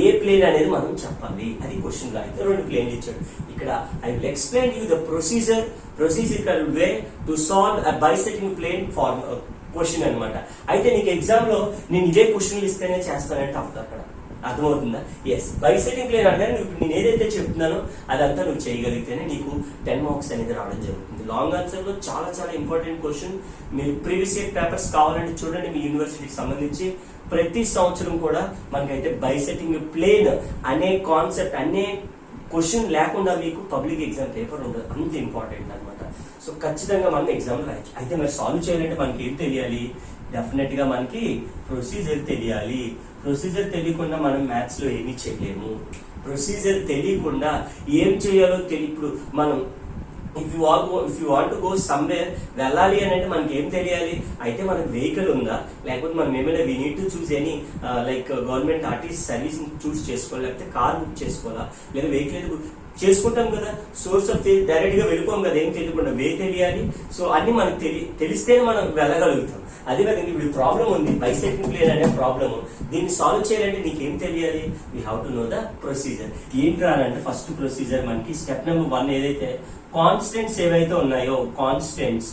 ఏ ప్లేన్ అనేది మనం చెప్పాలి. అది క్వశ్చన్ లో అయితే 2 ప్లేన్లు ఇచ్చాడు. ఇక్కడ I will explain you the procedure way to solve a bisecting plane form question అనమాట. అయితే నీకు ఎగ్జామ్ లో నేను ఇదే క్వశ్చన్లు ఇస్తేనే చేస్తానంటే అప్పుడు అక్కడ అర్థమవుతుందా? ఎస్, బైసెక్టింగ్ ప్లేన్ అంటే నేను ఏదైతే చెప్తున్నానో అదంతా నువ్వు చేయగలిగితేనే నీకు 10 మార్క్స్ అనేది రావడం జరుగుతుంది. లాంగ్ ఆన్సర్ లో చాలా చాలా ఇంపార్టెంట్ క్వశ్చన్. మీరు ప్రీవియస్ ఇయర్ పేపర్స్ కావాలంటే చూడండి, మీ యూనివర్సిటీకి సంబంధించి ప్రతి సంవత్సరం కూడా మనకైతే బైసెక్టింగ్ ప్లేన్ అనే కాన్సెప్ట్, అనే క్వశ్చన్ లేకుండా మీకు పబ్లిక్ ఎగ్జామ్ పేపర్ ఉండదు. అంత ఇంపార్టెంట్ అనమాట. సో ఖచ్చితంగా మనం ఎగ్జామ్ రాయొచ్చు. అయితే మరి సాల్వ్ చేయాలంటే మనకి ఏం తెలియాలి? డెఫినెట్ గా మనకి ప్రొసీజర్ తెలియాలి. ప్రొసీజర్ తెలియకుండా మనం మ్యాథ్స్ లో ఏమీ చేయలేము. ప్రొసీజర్ తెలియకుండా ఏం చేయాలో ఇప్పుడు మనం if you want go somewhere వెళ్ళాలి అని అంటే మనకి ఏం తెలియాలి? అయితే మనకు వెహికల్ ఉందా, లేకపోతే మనం ఏమైనా we need to choose any like government RTC service choose చేసుకోవాలి, లేకపోతే కార్ బుక్ చేసుకోవాలా, లేదా వెహికల్ చేసుకుంటాం కదా, సోర్స్ ఆఫ్ డైరెక్ట్ గా వెళ్ళిపోం కదా, ఏం తెలియకుండా వే తెలియాలి. సో అన్ని మనకు తెలిస్తేనే మనం వెళ్ళగలుగుతాం. అదే విధంగా ఇప్పుడు ప్రాబ్లం ఉంది, బైసెక్టింగ్ ప్లేన్ అనే ప్రాబ్లమ్. దీన్ని సాల్వ్ చేయాలంటే నీకేం తెలియాలి? We have to know the procedure. ఏంటి అంటే ఫస్ట్ ప్రొసీజర్ మనకి స్టెప్ నెంబర్ 1 ఏదైతే కాన్స్టెంట్స్ ఏవైతే ఉన్నాయో కాన్స్టెంట్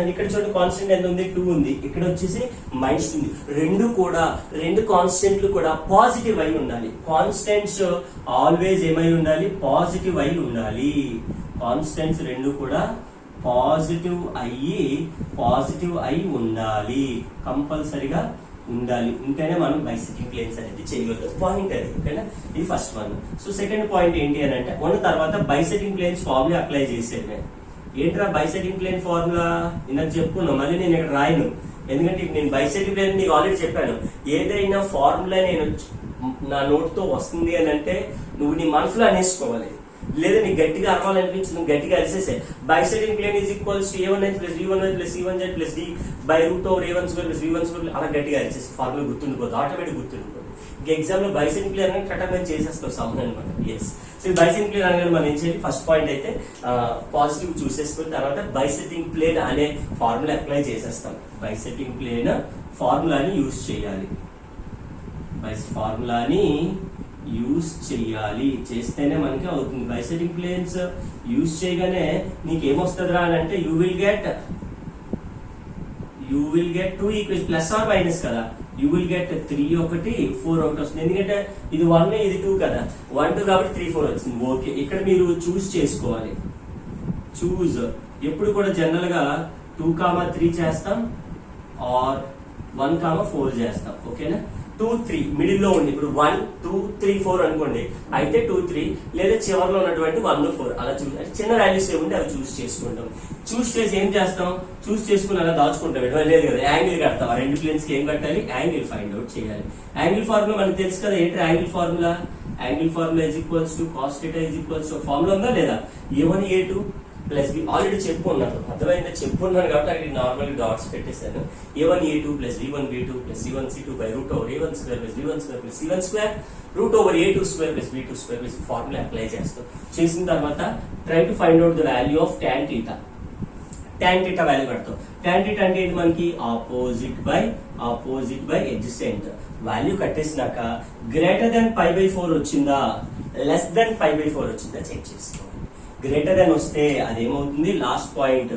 అని ఇక్కడ చూడండి, కాన్స్టెంట్ ఎంత ఉంది? 2 ఉంది. ఇక్కడ వచ్చేసి మైనస్ ఉంది. రెండు కాన్స్టెంట్లు కూడా పాజిటివ్ అయి ఉండాలి. కాన్స్టెంట్స్ ఆల్వేస్ ఏమై ఉండాలి? పాజిటివ్ అయి ఉండాలి. కాన్స్టెంట్స్ రెండు కూడా పాజిటివ్ అయి ఉండాలి, కంపల్సరిగా ఉండాలి. ఉంటేనే మనం బైసెక్టింగ్ ప్లేన్స్ అనేది చేయగలుగుతాం. పాయింట్ అది, ఓకేనా? ఇది first one. So second point ఏంటి అని అంటే ఉన్న తర్వాత బైసెక్టింగ్ ప్లేన్స్ ఫార్ములా అప్లై చేసేది. ఏంట్రా బైసెక్టింగ్ ప్లేన్ ఫార్ములా? ఇందాక చెప్పుకున్నాం, మళ్ళీ నేను ఇక్కడ రాయను, ఎందుకంటే నేను బైసెక్టింగ్ ప్లేన్ నీకు ఆల్రెడీ చెప్పాను. ఏదైనా ఫార్ములా నేను నా నోట్తో వస్తుంది అని అంటే నువ్వు నీ మనసులో అనేసుకోవాలి, లేదా నీకు గట్టిగా అరవాలనిపించి నువ్వు గట్టిగా అరిసేసే. Bisecting plane is equals to a1h + b1y + c1z + d √a1² + b1² అలా గట్టిగా అరిసేసి ఫార్ములా గుర్తుండిపోతుంది, ఆటోమేటిక్ గుర్తుండిపోతుంది. ఇంకా ఎగ్జామ్ లో బైసెక్టింగ్ ప్లేన్ అని కరెక్ట్గా చేసేస్తావు సమ్ అనమాట. ఎస్. సో బైసెక్టింగ్ ప్లేన్ అనగానే మనం ఏం చేయాలి? ఫస్ట్ పాయింట్ అయితే పాజిటివ్ చూసేసుకున్న తర్వాత బైసెక్టింగ్ ప్లేన్ అనే ఫార్ములా అప్లై చేసేస్తాం. బైసెక్టింగ్ ప్లేన్ ఫార్ములాని యూజ్ చేయాలి. ఫార్ములాని యూజ్ చేయాలి, చేస్తేనే మనకి అవుతుంది. బైసెక్టింగ్ ప్లేన్స్ యూజ్ చేయగానే నీకు ఏమొస్తుందిరా అని అంటే you will get 2 equation plus or minus కదా. యూ విల్ గెట్ 3 ఒకటి 4 ఒకటి వస్తుంది. ఎందుకంటే ఇది 1 ఇది 2 కదా, 1 2 కాబట్టి 3 4 వచ్చింది. ఓకే, ఇక్కడ మీరు చూస్ చేసుకోవాలి. ఎప్పుడు కూడా జనరల్ గా 2, 3 చేస్తాం ఆర్ 1, 4 చేస్తాం. ఓకేనా? 2, 3 మిడిల్ లో ఉంది. ఇప్పుడు 1 2 3 4 అనుకోండి, అయితే 2 3 లేదా చివరిలో ఉన్నటువంటి 1 4 అలా చిన్న వాల్యూస్ ఏముంటే అవి చూస్ చేసుకుంటాం. చూస్ చేసి ఏం చేస్తాం? చూస్ చేసుకుని అలా దాచుకుంటాం. లేదు కదా, యాంగిల్ కడతాం. ఆ రెండు ప్లేన్స్ కి ఏం కట్టాలి? యాంగిల్ ఫైండ్ అవుట్ చేయాలి. యాంగిల్ ఫార్ములా మనకు తెలుసు కదా. ఏంటి angle formula? Angle formula is equals to cos θ is equals to formula ఉందా లేదా? a1 a2 + b ఆల్రెడీ చెప్పుకున్నాను, అర్థమైందా? చెప్పుకున్నాను కాబట్టి అక్కడ నార్మల్ డాట్స్ పెట్టేశాను. a1 a2 + b1 b2 + c1 c2 √a1² + b1² + c1² √a2² + b2² formula apply చేస్తాం. చేసిన తర్వాత try to find out the value of tan θ. tan θ value కడతాం. tan θ అంటే ఏంటి మనకి? Opposite by adjacent. వాల్యూ కట్టేసినాక గ్రేటర్ దెన్ π/4 వచ్చిందా, లెస్ దెన్ π/4 వచ్చిందా చెక్ చేసుకోవాలి. గ్రేటర్ దెన్ వస్తే అదేమవుతుంది? Last point.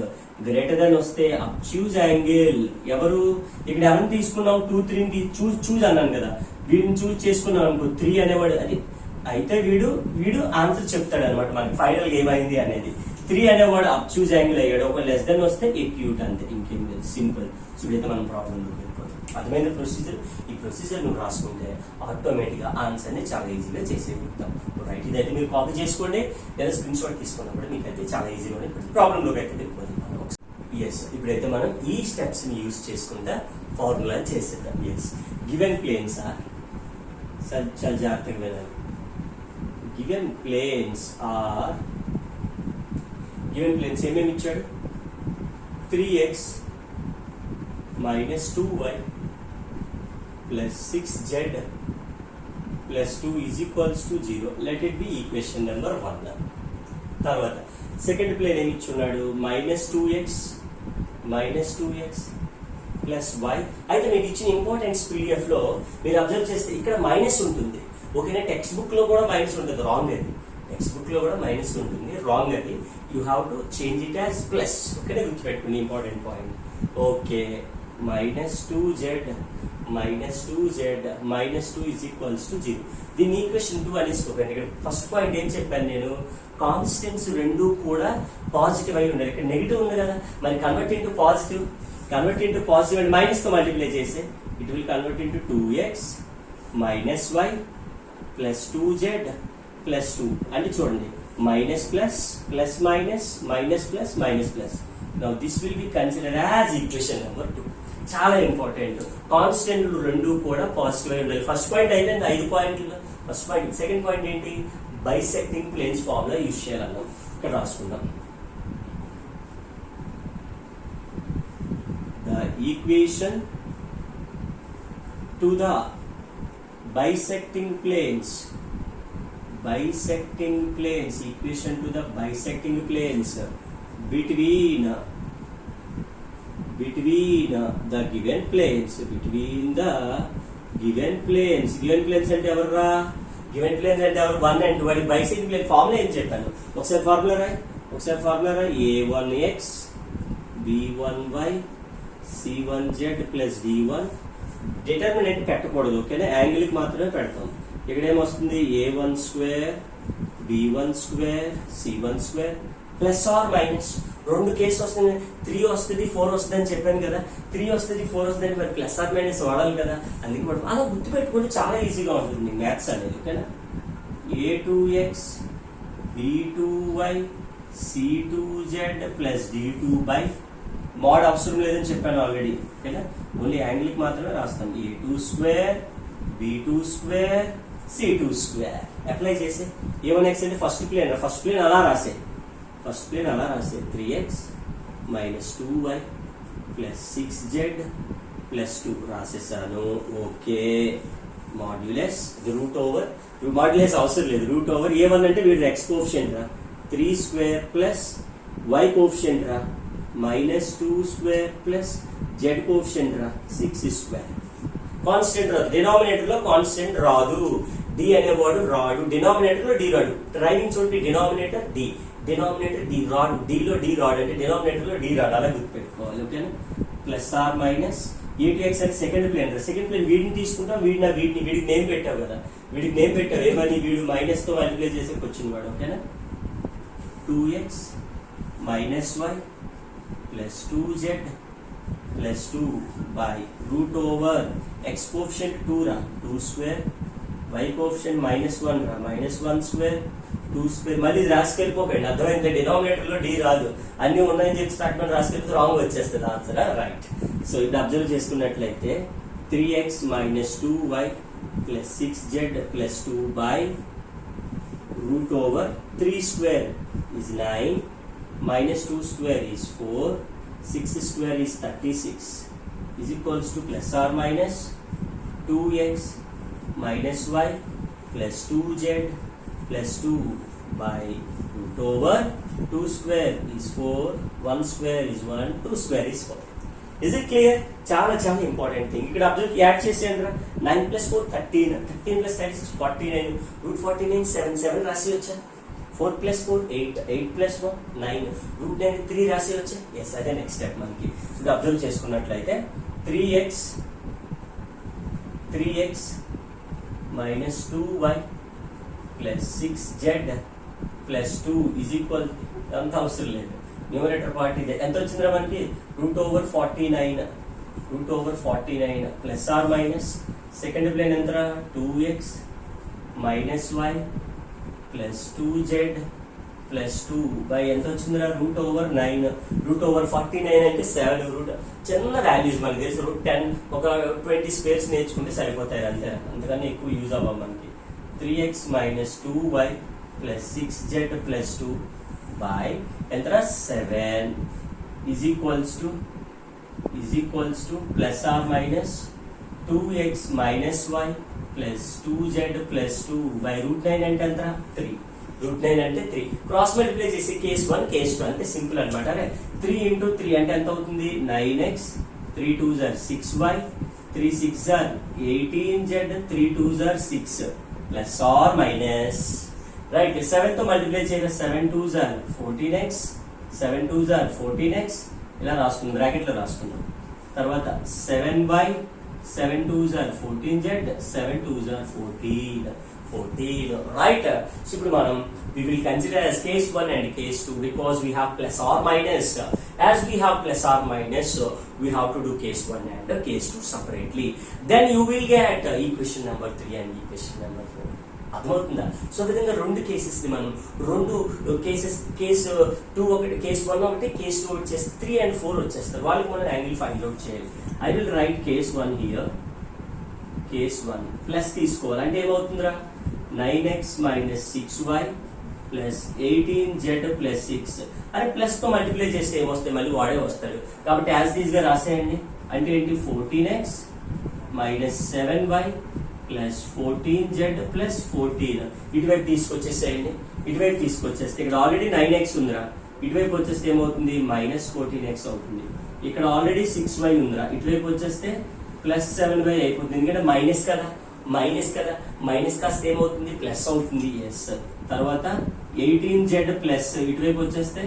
గ్రేటర్ దెన్ వస్తే చూజ్ యాంగిల్. ఇక్కడ ఎవరిని తీసుకున్నాం? 2 3 చూజ్ అన్నాను కదా, వీడిని చూజ్ చేసుకున్నాం అనుకో, 3 అనేవాడు అది అయితే వీడు ఆన్సర్ చెప్తాడు అనమాట మనకి ఫైనల్ ఏమైంది అనేది. 3 అనేవాడు చూజ్ యాంగిల్ అయ్యాడు. ఒక లెస్ దెన్ వస్తే ఎక్యూట్, అంతే, ఇంకేం లేదు, సింపుల్. సో ఇదైతే మనం ప్రాబ్లం వెళ్ళిపోతాం. అర్థమైన ప్రొసీజర్. ఈ ప్రొసీజర్ నువ్వు రాసుకుంటే ఆటోమేటిక్ గా ఆన్సర్ ని చాలా ఈజీగా చేసేయగలుగుతాం. రైట్, ఇదైతే మీరు కాపీ చేసుకోండి లేదా స్క్రీన్ షాట్ తీసుకున్నప్పుడు మీకు అయితే చాలా ఈజీగా ప్రాబ్లంలోకి అయితే వెళ్ళిపోతుంది. ఎస్, ఇప్పుడైతే మనం ఈ స్టెప్స్ ని యూజ్ చేసుకుంటా ఫార్ములా చేసేద్దాం. ఎస్, గివెన్ ప్లేన్స్ ఆర్, చాలా జాగ్రత్తగా వినాలి. గివెన్ ప్లేన్స్ ఏమేమి ఇచ్చాడు? 3x - 2y + 6z + 2 = 0. Let it be equation number 1. తర్వాత సెకండ్ ప్లేన్ ఏమి ఇచ్చున్నాడు? -2x + y. అయితే మీకు ఇచ్చిన ఇంపార్టెన్స్ PDF లో మీరు అబ్జర్వ్ చేస్తే ఇక్కడ మైనస్ ఉంటుంది. ఓకేనా? టెక్స్ట్ బుక్ లో కూడా మైనస్ ఉంటుంది, రాంగ్ అది. టెక్స్ట్ బుక్ లో కూడా మైనస్ ఉంటుంది, రాంగ్ అది. You have to change it as plus. ఓకేనా? గుర్తుపెట్టుకుని ఇంపార్టెంట్ పాయింట్. Okay, -2z = 0. దీన్ని ఈక్వేషన్ 2 అనేసుకోకండి. ఇక్కడ ఫస్ట్ పాయింట్ ఏం చెప్పాను నేను? కాన్స్టెంట్స్ రెండు కూడా పాజిటివ్ అయి ఉండాలి. ఇక్కడ నెగిటివ్ ఉంది కదా, మరి convert into positive and minus తో మల్టిప్లై చేస్తే it will convert into 2x - y + 2z + 2. అంటే చూడండి, minus plus plus minus minus plus minus plus. Now this will be considered as equation number 2. చాలా ఇంపార్టెంట్. కాన్స్టెంట్లు రెండు కూడా పాజిటివ్ అయి ఉండాలి. First point అయితే 5 పాయింట్లు. First point. సెకండ్ పాయింట్ ఏంటి? బైసెక్టింగ్ ప్లేన్స్ ఫార్ములా యూజ్ చేయాలన్నాం. ఇక్కడ రాసుకుందాం. The equation to the bisecting planes bisecting planes, equation to the bisecting planes between the given planes, between the given planes అంటే ఎవర్రా, given planes అంటే ఎవరు 1 and 2. వాడి bisecting plane formula ఏం చెప్పాను, ఒకసారి ఫార్ములా రాయి, a1x b1y c1z plus d1. Determinant పెట్టకూడదు, ఓకేనా, యాంగిల్కి మాత్రమే పెడతాం. ఇక్కడ ఏమొస్తుంది, a1² b1² c1² plus or minus. రెండు కేసు వస్తుంది, 3 వస్తుంది 4 వస్తుంది అని చెప్పాను కదా. 3 వస్తుంది 4 వస్తుంది అంటే మరి ప్లస్ ఆర్ మైనస్ వాడాలి కదా, అందుకే పడుతుంది. అలా గుర్తుపెట్టుకుంటే చాలా ఈజీగా ఉంటుంది మ్యాథ్స్ అనేది, ఓకేనా. a2x b2y c2z plus d2 mode అవసరం లేదని చెప్పాను ఆల్రెడీ, ఓకేనా. ఓన్లీ యాంగిల్కి మాత్రమే రాస్తాం. a2² b2² c2². అప్లై చేసే a1x అంటే ఫస్ట్ ప్లేన్ అలా రాసే 3x minus 2y plus 6z plus 2 రాసేసాను. Okay, modulus root over, modulus అవసరం లేదు, రూట్ ఓవర్. a1 అంటే వీడి x కోఎఫిషియంట్ రా, 3² ప్లస్ y కోఎఫిషియంట్ రా, మైనస్ 2² ప్లస్ z కోఎఫిషియంట్ రా, 6². కాన్స్టెంట్ రాదు, డినామినేటర్ లో కాన్స్టెంట్ రాదు, d అనేవాడు రాడు, డినామినేటర్ లో d రాడు. డ్రైవింగ్ చూడండి, డినామినేటర్ d రాడు, d లో d రాడు అంటే డినామినేటర్ లో d రాడు, అలా గుర్తుపెట్టుకోవాలి, ఓకేనా. ప్లస్ ఆర్ మైనస్ a2x అంటే సెకండ్ ప్లేన్, వీడిని తీసుకుంటాం, వీడికి నేమ్ పెట్టావు కదా, వీడికి నేమ్ పెట్టావు ఏమని, వీడు మైనస్ తో మల్టిప్లై చేసే వచ్చింది వాడు, ఓకేనా. 2x minus y plus 2z plus 2 by root over x coefficient 2 రా, 2², y కోఎఫిషియంట్ -1 రా, -1², 2². మళ్ళీ రాసుకెళ్ళిపోకండి, అర్థమైంది. డినామినేటర్ లో d రాదు, అన్ని ఉన్నాయని చెప్పి స్టార్ట్ మీద రాసుకెళ్తే రాంగ్ వచ్చేస్తుంది ఆన్సర్, రైట్. సో ఇప్పుడు అబ్జర్వ్ చేసుకున్నట్లయితే 3x minus 2y plus 6z plus 2 by root over 3² is 9 minus 2² is 4, 6² is 36 is equals to plus or minus 2x minus y plus 2z plus 2 by root over 2² is 4, 1² is 1, 2² is 4. Is it clear? చాలా important thing. ఇక్కడ observe add చేసేయండి రా, 9 + 4 13, 13 + 36 49, route 49 7 రాసి వచ్చా, 4 + 4 8, 8 + 1 9, route 9 3 రాసి వచ్చా. Yes, అదే next step మనకి. ఇప్పుడు అబ్జర్వ్ చేసుకున్నట్లయితే 3x minus 2y plus 6z plus 2 is equal, అంత అవసరం లేదు, న్యూమరేటర్ పార్ట్ ఇదే. ఎంత వచ్చిందిరా మనకి, root over 49 plus or minus second plane ఎంతరా, 2x minus y plus 2z plus 2 by ఎంత వచ్చిందిరా, రూట్ ఓవర్ 9, రూట్ ఓవర్ 49 అంటే 7, రూట్ చిన్న వాల్యూస్ మనకి తెలుసు, రూట్ 10 ఒక 20 స్క్వేర్స్ నేర్చుకుంటే సరిపోతాయి అంతే, అందుకని ఎక్కువ యూజ్ అవ్వం మనకి. 3x minus 2y plus 6z plus 2 by ఎంతరా 7 is equals to plus or minus 2x minus y plus 2z plus 2 by root 9 అంటే ఎంత, 3, రూట్ 9 అంటే 3. క్రాస్ మల్టిప్లై చేసి కేస్ 1 కేస్ 2 అంటే సింపుల్ అనమాట. 3 × 3 అంటే ఎంత అవుతుంది, 9x, 3 2s are 6y, 3 6s are 18z, 3 2s are 6 plus or minus, right. 7 తో మల్టిప్లై చేయగా 7 2s are 14x, 7 2s are 14x ఇలా రాసుకుందాం, బ్రాకెట్ లో రాసుకుందాం. తర్వాత 7y, 7 2s are 14z, 7 2s are 14, right. So ఇప్పుడు మనం we will consider as case 1 and case 2 because we have plus or minus. As we have plus or minus, so we have to do case 1 and case 2 separately. Then you will get equation number 3 and equation number 4. అర్థమవుతుందా? So విధంగా రెండు cases ని మనం రెండు cases, case 2 ఒకటి, case 1 ఒకటి, case 2 వచ్చేసి 3 and 4 వచ్చేస్తారు, వాళ్ళకి మనం యాంగిల్ ఫైండ్ అవుట్ చేయాలి. I will write case 1 here, case 1 plus తీసుకోవాలి అంటే ఏమవుతుందిరా, 9x minus 6y plus 18z plus 6. అరే ప్లస్ తో మల్టిప్లై చేస్తే ఏమొస్తాయి, మళ్ళీ వాడే వస్తాడు కాబట్టి యాజ్ దీస్ గా రాసేయండి. అంటే ఏంటి, 14x minus 7y plus 14z plus 14 ఇటువైపు తీసుకొచ్చేసేయండి. ఇటువైపు తీసుకొచ్చేస్తే ఇక్కడ ఆల్రెడీ 9x ఉందిరా, ఇటువైపు వచ్చేస్తే ఏమవుతుంది మైనస్ 14x అవుతుంది. ఇక్కడ ఆల్రెడీ 6y ఉందిరా, ఇటువైపు వచ్చేస్తే ప్లస్ 7y అయిపోతుంది. ఎందుకంటే మైనస్ కదా, మైనస్ కాస్త ఏమవుతుంది ప్లస్ అవుతుంది. ఎస్. తర్వాత 18z ప్లస్ ఇటువైపు వచ్చేస్తే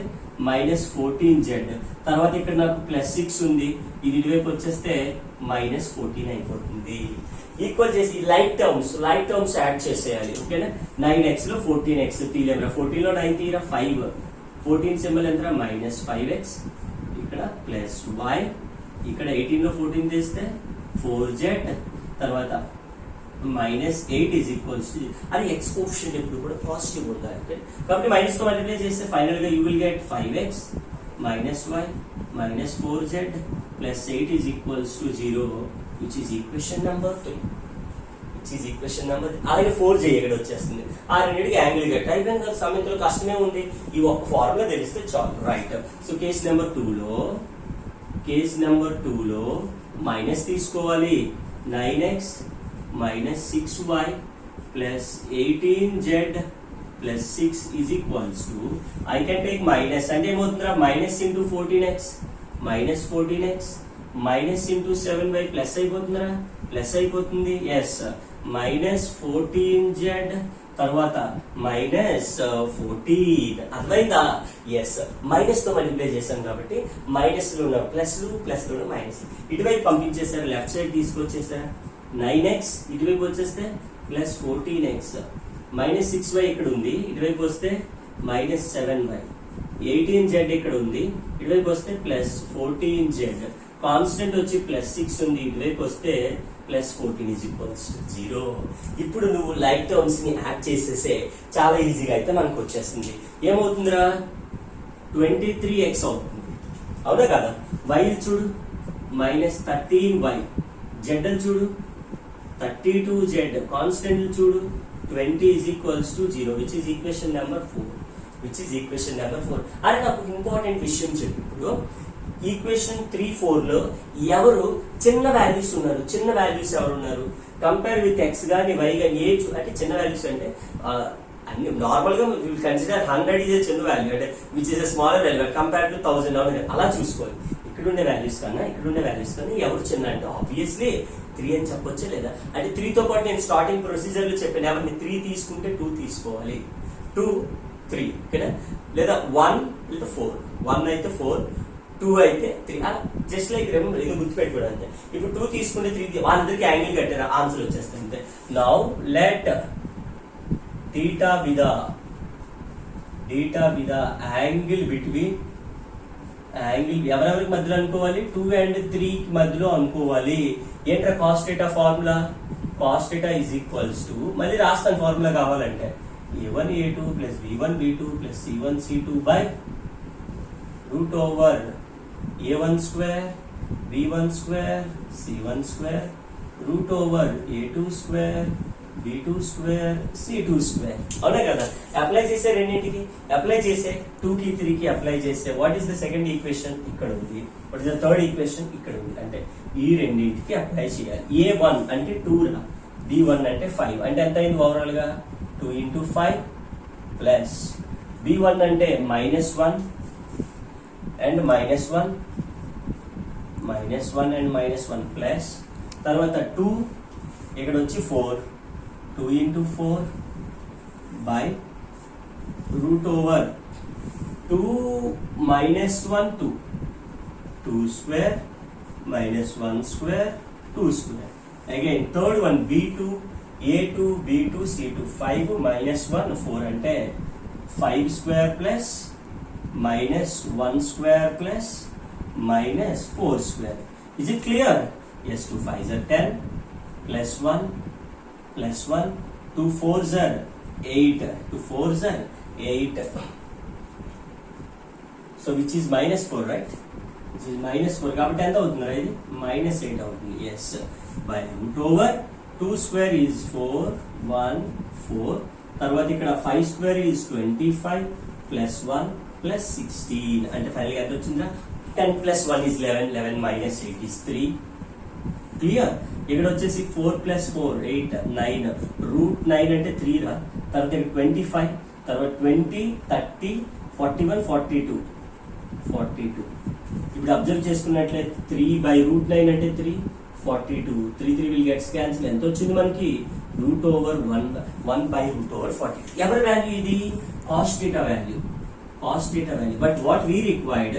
మైనస్ 14z. తర్వాత ఇక్కడ నాకు ప్లస్ 6 ఉంది, ఇది ఇటువైపు వచ్చేస్తే మైనస్ 14 అయిపోతుంది. ఈక్వల్ చేసి లైట్ టర్మ్స్ యాడ్ చేసేయాలి. ఓకేనా. 9x లో 14x తీలేమరా, 14 లో 9 తీరా 5, 14 సింబల్ ఎంత మైనస్ 5x, ఇక్కడ ప్లస్ y, ఇక్కడ 18 లో 14 తీస్తే 4z, తర్వాత మైనస్ 8 ఈజ్ ఈక్వల్స్ టు అది ఎక్స్ కోఎఫిషియంట్ ఎప్పుడు కూడా పాజిటివ్ ఉండాలి. కాబట్టి మైనస్ తో మల్టిప్లై చేస్తే ఫైనల్ గా you will get 5x minus y minus 4z plus 8 is equals to 0, which is equation number 3. అలాగే 4 ఇక్కడ వచ్చేస్తుంది. ఆ రెండింటికి యాంగిల్ గట్ అయిపోయింది కదా. సమయంలో కష్టమే ఉంది, ఈ ఒక్క ఫార్ములా తెలిస్తే చాలు. రైట్. సో కేస్ నెంబర్ 2 లో మైనస్ తీసుకోవాలి. 9x minus 6y plus 18z plus 6 is equals to, I can take minus అంటే ఏమవుతుందిరా minus into 14x minus into 7y plus అయిపోతుందిరా, ప్లస్ అయిపోతుంది. ఎస్. minus 14z తర్వాత మైనస్ 14 అర్థమైందా. ఎస్. మైనస్ తో multiply చేశాం కాబట్టి మైనస్ లో ఉన్న ప్లస్లు ఉన్న మైనస్ ఇటువైపు పంపించేసారు, లెఫ్ట్ సైడ్ తీసుకొచ్చేసారా. 9x ఇటువైపు వచ్చేస్తే ప్లస్ 14x మైనస్ 6y ఇక్కడ ఉంది, ఇటువైపు వస్తే మైనస్ 7y, 18z ఇక్కడ ఉంది, ఇటువైపు వస్తే ప్లస్ 14z, కాన్స్టెంట్ వచ్చి ప్లస్ 6 ఉంది, ఇటువైపు వస్తే ప్లస్ 14 ఈజ్ ఈక్వల్స్ టు 0. ఇప్పుడు నువ్వు లైక్ టర్మ్స్ ని యాడ్ చేసేసే చాలా ఈజీగా అయితే మనకు వచ్చేస్తుంది. ఏమవుతుందిరా 23x అవుతుంది, అవునా కదా. y చూడు మైనస్ 13y, z చూడు 32z, కాన్స్టెంట్ చూడు 20 is equals to 0, which is equation number 4. అరే నాకు ఇంపార్టెంట్ విషయం చెప్పు. ఇప్పుడు ఈక్వేషన్ 3-4 లో ఎవరు చిన్న వాల్యూస్ ఎవరు ఉన్నారు కంపేర్ విత్ ఎక్స్ గాని వై గాని ఏ అంటే చిన్న వాల్యూస్ అంటే అన్ని నార్మల్ గా విల్ కన్సిడర్ 100 is a చిన్న వాల్యూ అంటే which is a smaller value compare to 1000 అలా చూసుకోవాలి. ఇక్కడుండే వాల్యూస్ కన్నా ఎవరు చిన్న అంటే ఆబ్వియస్లీ 3 అని చెప్పొచ్చే లేదా. అంటే 3 తో పాటు నేను స్టార్టింగ్ ప్రొసీజర్ లో చెప్పాను, ఎవరిని 3 తీసుకుంటే 2 తీసుకోవాలి, 2 3 ఓకేనా. లేదా 1 లేదా 4, 1 అయితే 4, 2 అయితే 3, అలా జస్ట్ లైక్ రిమెంబర్, ఇది గుర్తుపెట్టుకోవడం అంతే. ఇప్పుడు 2 తీసుకుంటే 3 వాళ్ళందరికీ యాంగిల్ కట్టారు, ఆన్సర్ వచ్చేస్తుంది అంతే. Now let theta with the angle between ఎవరెవరికి మధ్యలో అనుకోవాలి 2 and 3 మధ్యలో అనుకోవాలి. ఏంట్రా cos theta formula, cos theta is equals to మళ్ళీ రాస్తాను ఫార్ములా కావాలంటే a1a2 plus b1b2 plus c1c2 by root over a1 square b1 square c1 square root over a2 square b2 square c2 square. అవునా కదా. Apply చేసే రెండింటికి, apply చేసే 2 కి 3 కి అప్లై చేస్తే what is the second equation ఇక్కడ ఉంది, what is the third equation ఇక్కడ ఉంది. అంటే ఈ రెండింటికి అప్లై చేయాలి. a1 అంటే 2 రా, b1 అంటే 5 అంటే ఎంత అయింది ఓవరాల్ గా 2 into 5 ప్లస్ b1 అంటే -1 and -1 and -1 ప్లస్ తర్వాత 2 ఇక్కడ వచ్చి 4, 2 into 4 by root over 2 minus 1 2 square minus 1 square 2 square. Again third one b2 a2 b2 c2 5 minus 1 4 అంటే 5 square plus minus 1 square plus minus 4 square. Is it clear? Yes. 2 5s are 10 plus 1 plus 1, 2 4s are 8, 2 4s are 8. So which is -4, right? Which is -4. కాబట్టి ఎంత అవుతుంది ఇది -8 అవుతుంది. Yes. By root over 2 square is 4 1 4 తర్వాత ఇక్కడ 5 square is 25 plus 1 plus 16 అంటే final గా ఎంత వచ్చిందా 10 plus 1 is 11 11 minus 8 is 3 clear. ఇక్కడ వచ్చేసి 4 + 4 8 9 √9 అంటే 3 రా. తర్వాత 25, తర్వాత 20 30 41 42 42. ఇప్పుడు అబ్జర్వ్ చేసుకున్నట్లయితే 3/√9 అంటే 3 42 3 విల్ గెట్స్ క్యాన్సిల్. ఎంత వచ్చింది మనకి? √1/√40. ఎవరి వాల్యూ ఇది? cos theta value. But what we required